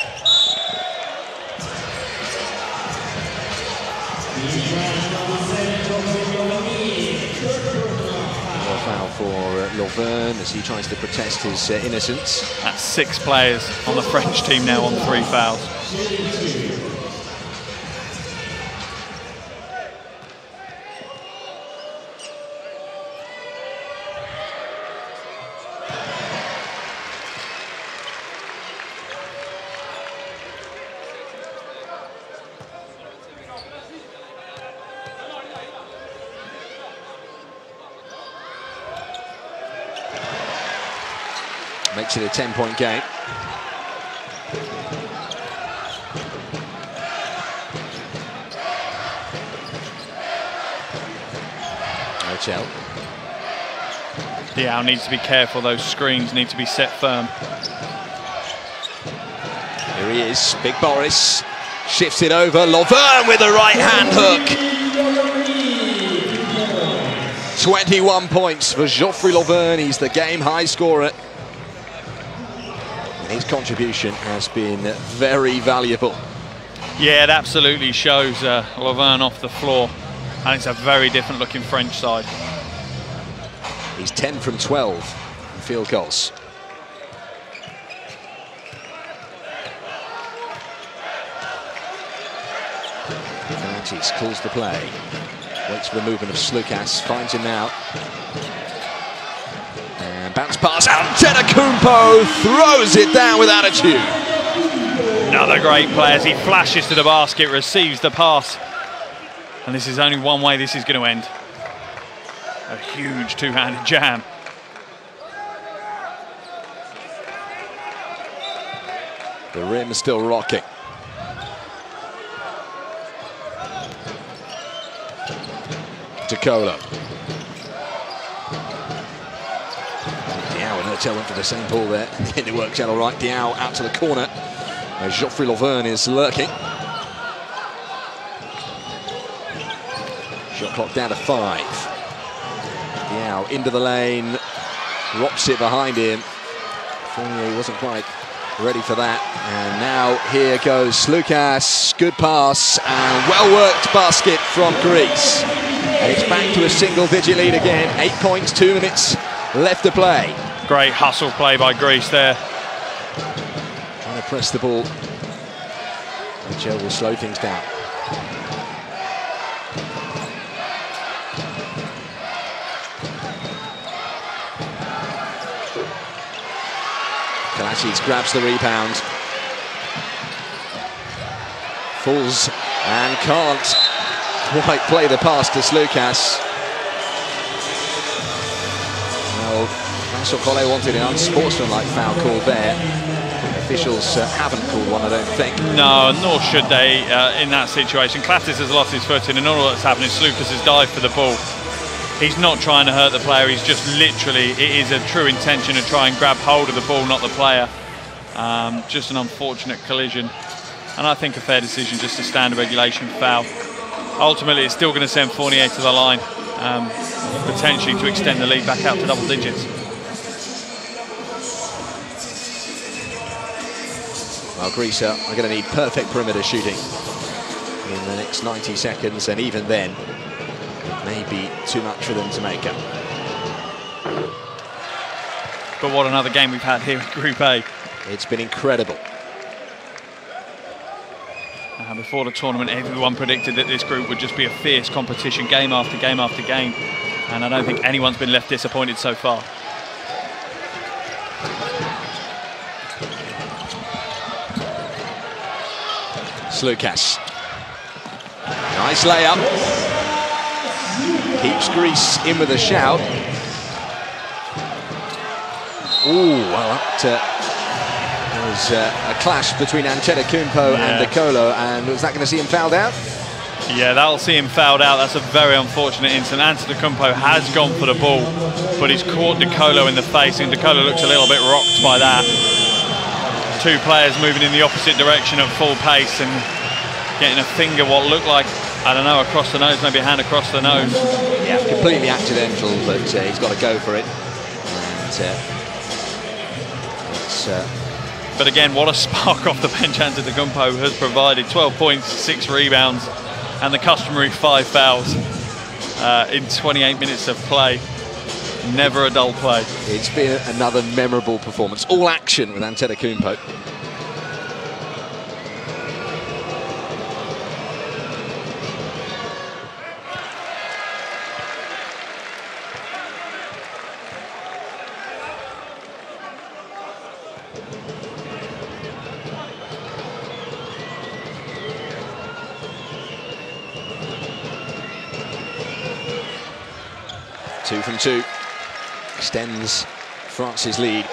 Foul for Lauvin as he tries to protest his innocence. That's 6 players on the French team now on 3 fouls. Makes it a 10-point game. Urtel. Diao needs to be careful, those screens need to be set firm. Here he is, Big Boris. Shifts it over, Lovern with the right hand hook. 21 points for Geoffrey Lovern, he's the game high scorer. And his contribution has been very valuable. Yeah, it absolutely shows Lovern off the floor, and it's a very different looking French side. He's 10 from 12 in field goals. Fernandes calls the play. Waits for the movement of Slukas, finds him now. And bounce pass, Antetokounmpo throws it down with attitude. Another great play as he flashes to the basket, receives the pass. And this is only one way this is going to end. A huge two-handed jam. The rim is still rocking. Dakolo. Diao and Hurtel went for the same ball there. And it works out all right. Diao out to the corner. Where Geoffrey Lovern is lurking. Shot clock down to 5. Diao into the lane. Drops it behind him. Fournier wasn't quite ready for that. And now here goes Slukas. Good pass and well-worked basket from Greece. And it's back to a single-digit lead again. 8 points, 2 minutes left to play. Great hustle play by Greece there. Trying to press the ball. Joe will slow things down. Kalacic grabs the rebound. Falls and can't quite play the pass to Slukas. Well, that's what Collet wanted, an unsportsmanlike foul call there. Officials haven't called one, I don't think. No, nor should they in that situation. Klatis has lost his footing, and all that's happened is Slukas has dived for the ball. He's not trying to hurt the player, he's just literally, it is a true intention to try and grab hold of the ball, not the player. Just an unfortunate collision. And I think a fair decision, just a standard regulation foul. Ultimately, it's still going to send Fournier to the line, potentially to extend the lead back out to double digits. Well, Greece are going to need perfect perimeter shooting in the next 90 seconds, and even then, it may be too much for them to make up. But what another game we've had here in Group A. It's been incredible. Before the tournament, everyone predicted that this group would just be a fierce competition, game after game after game. And I don't think anyone's been left disappointed so far. Slukas. Nice layup. Keeps Greece in with a shout. Ooh, well, there was a clash between Antetokounmpo and Dakolo, and was that going to see him fouled out? Yeah, that'll see him fouled out. That's a very unfortunate incident. Antetokounmpo has gone for the ball, but he's caught Dakolo in the face, and Dakolo looks a little bit rocked by that. Two players moving in the opposite direction at full pace and getting a finger, what looked like, I don't know, across the nose, maybe a hand across the nose. Yeah, completely accidental, but he's got to go for it. And, but again, what a spark off the bench Antetokounmpo has provided. 12 points, 6 rebounds, and the customary 5 fouls in 28 minutes of play. Never a dull play. It's been another memorable performance. All action with Antetokounmpo. Two from two. Extends France's lead.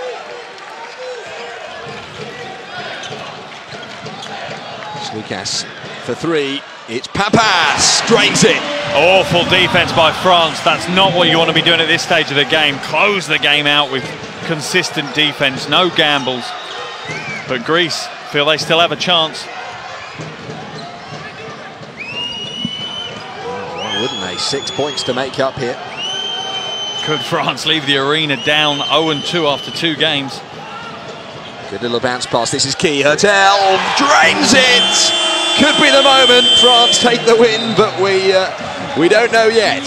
Slukas for 3. It's Papas, drains it. Awful defense by France. That's not what you want to be doing at this stage of the game. Close the game out with consistent defense, no gambles. But Greece feel they still have a chance. Why wouldn't they? 6 points to make up here. Could France leave the arena down 0-2 after 2 games? Good little bounce pass. This is key. Hurtel drains it. Could be the moment France take the win, but we don't know yet.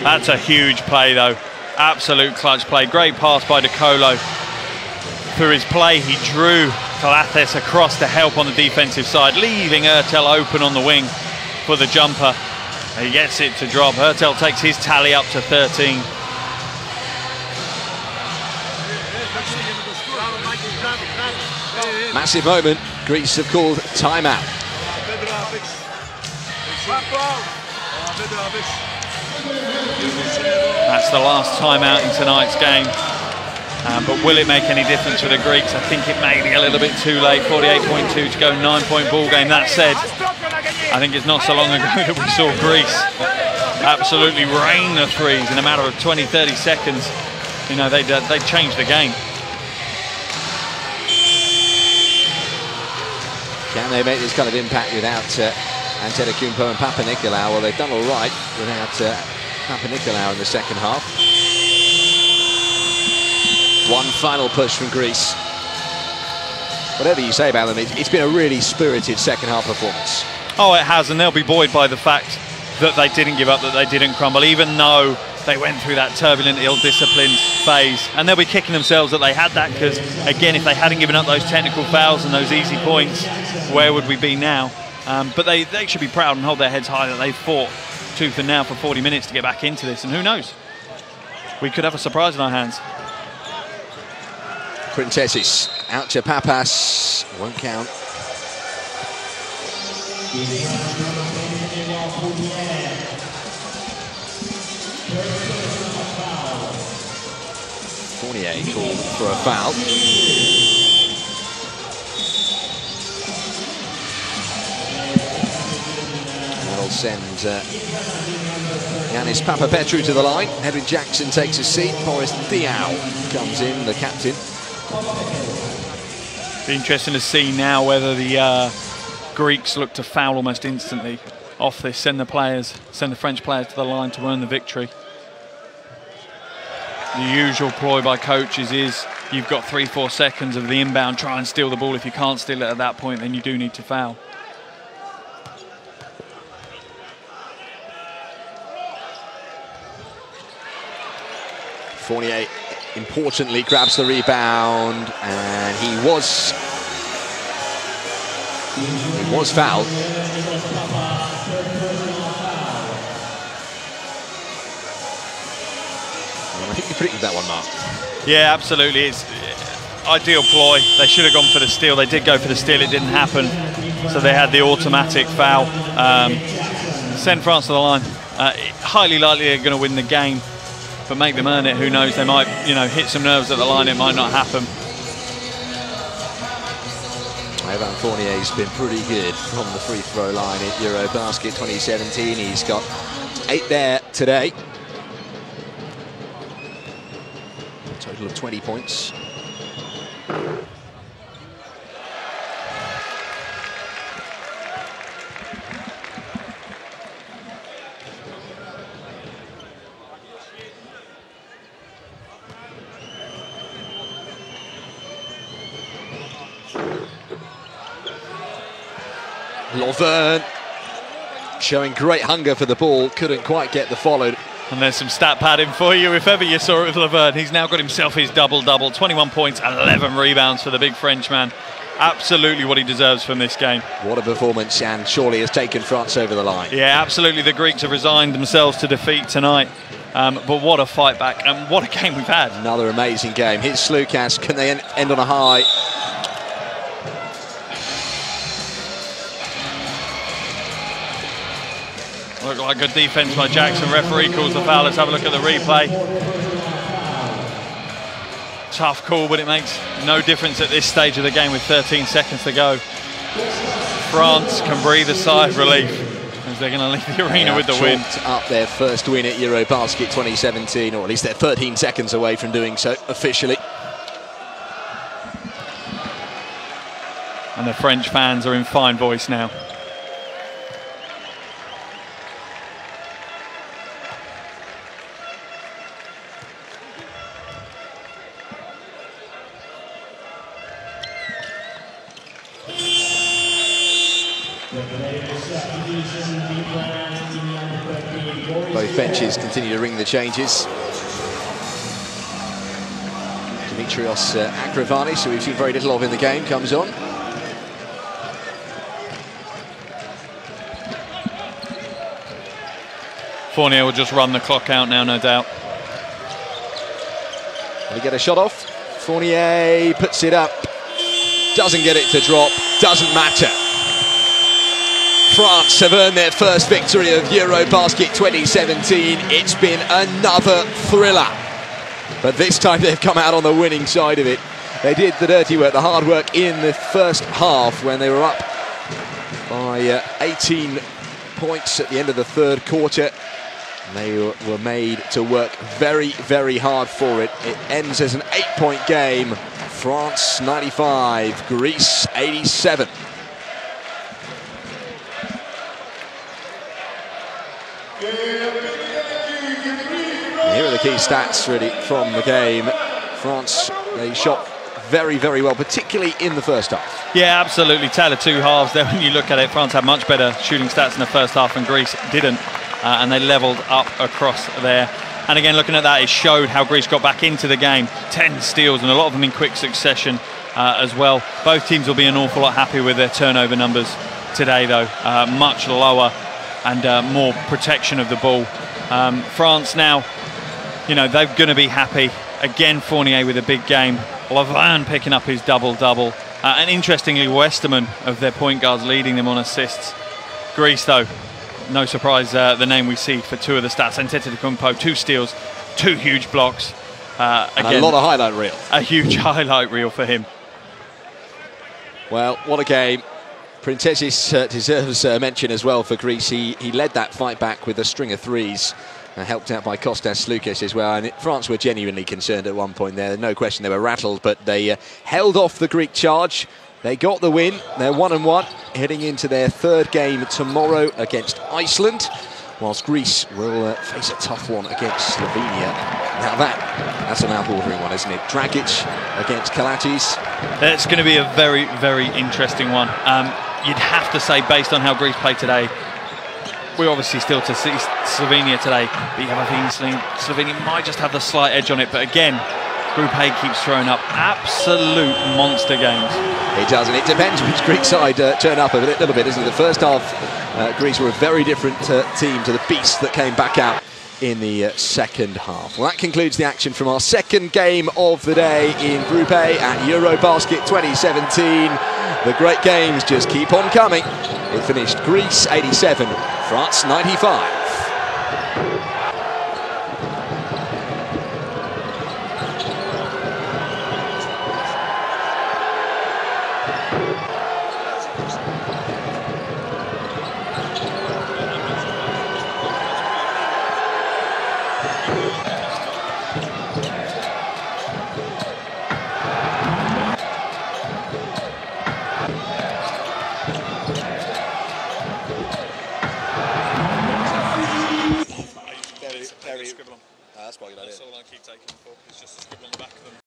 That's a huge play, though. Absolute clutch play. Great pass by De Colo. For his play, he drew Calates across to help on the defensive side, leaving Hurtel open on the wing for the jumper. He gets it to drop. Hurtel takes his tally up to 13. Massive moment. Greece have called timeout. That's the last timeout in tonight's game. But will it make any difference for the Greeks? I think it may be a little bit too late. 48.2 to go, 9-point ball game. That said, I think it's not so long ago that we saw Greece absolutely rain the threes in a matter of 20-30 seconds. You know, they changed the game. Can they make this kind of impact without Antetokounmpo and Papanikolaou? Well, they've done all right without Papanikolaou in the second half. One final push from Greece. Whatever you say about them, it's been a really spirited second half performance. Oh, it has, and they'll be buoyed by the fact that they didn't give up, that they didn't crumble, even though they went through that turbulent, ill-disciplined phase. And they'll be kicking themselves that they had that, because, again, if they hadn't given up those technical fouls and those easy points, where would we be now? But they should be proud and hold their heads high that they fought tooth and nail for 40 minutes to get back into this. And who knows? We could have a surprise in our hands. Printesis out to Papas. Won't count. Fournier called for a foul. That'll send Yanis Papapetru to the line. Edwin Jackson takes a seat. Boris Diaw comes in, the captain. Be interesting to see now whether the Greeks look to foul almost instantly off this, send the French players to the line to earn the victory. The usual ploy by coaches is you've got 3-4 seconds of the inbound, try and steal the ball. If you can't steal it at that point, then you do need to foul. Fournier importantly grabs the rebound, and he was fouled. I think you predicted that one, Mark. Yeah, absolutely. It's ideal ploy. They should have gone for the steal. They did go for the steal. It didn't happen. So they had the automatic foul. Send France to the line. Highly likely they're going to win the game. But make them earn it, who knows? They might, hit some nerves at the line. It might not happen. Evan Fournier's been pretty good from the free throw line at EuroBasket 2017. He's got 8 there today. A total of 20 points. Lovern showing great hunger for the ball, couldn't quite get the follow. And there's some stat padding for you, if ever you saw it with Lovern. He's now got himself his double-double, 21 points, 11 rebounds for the big Frenchman. Absolutely what he deserves from this game. What a performance, and surely has taken France over the line. Yeah, absolutely. The Greeks have resigned themselves to defeat tonight. But what a fight back, and what a game we've had. Another amazing game. Here's Slukas. Can they end on a high? Looked like good defense by Jackson. Referee calls the foul. Let's have a look at the replay. Tough call, but it makes no difference at this stage of the game with 13 seconds to go. France can breathe a sigh of relief as they're going to leave the arena with the win. Up their first win at EuroBasket 2017, or at least they're 13 seconds away from doing so officially. And the French fans are in fine voice now. Both benches continue to ring the changes. Dimitrios Akravanis, who we've seen very little of in the game, comes on. Fournier will just run the clock out now, no doubt. Will he get a shot off? Fournier puts it up. Doesn't get it to drop. Doesn't matter. France have earned their first victory of EuroBasket 2017. It's been another thriller. But this time they've come out on the winning side of it. They did the dirty work, the hard work in the first half when they were up by 18 points at the end of the third quarter. They were made to work very, very hard for it. It ends as an 8-point game. France 95, Greece 87. Here are the key stats really from the game. France, they shot very, very well, particularly in the first half. Yeah, absolutely. Tale of two halves there. When you look at it, France had much better shooting stats in the first half and Greece didn't. And they levelled up across there. And again, looking at that, it showed how Greece got back into the game. 10 steals, and a lot of them in quick succession as well. Both teams will be an awful lot happy with their turnover numbers today, though. Much lower and more protection of the ball. France now, you know, they're going to be happy. Again, Fournier with a big game. Lavin picking up his double-double. And interestingly, Westerman of their point guards leading them on assists. Greece, though, no surprise, the name we see for two of the stats. Antetokounmpo, 2 steals, 2 huge blocks. Again, and a lot of highlight reel. A huge highlight reel for him. Well, what a game. Printezis deserves a mention as well for Greece. He led that fight back with a string of threes, helped out by Kostas Sloukas as well. And France were genuinely concerned at one point there. No question they were rattled, but they held off the Greek charge. They got the win. They're 1-1, heading into their third game tomorrow against Iceland, whilst Greece will face a tough one against Slovenia. Now that's a mouth-watering one, isn't it? Dragic against Kalatis. It's going to be a very, very interesting one. You'd have to say, based on how Greece played today, we're obviously still to see Slovenia today, but you have a feeling Slovenia might just have the slight edge on it. But again, Group A keeps throwing up absolute monster games. It does, and it depends which Greek side turn up a little bit, isn't it? The first half, Greece were a very different team to the beast that came back out in the second half. Well, that concludes the action from our second game of the day in Group A at EuroBasket 2017. The great games just keep on coming. It finished Greece 87, France 95. That's all I keep taking for. It's just a scribble on the back of them.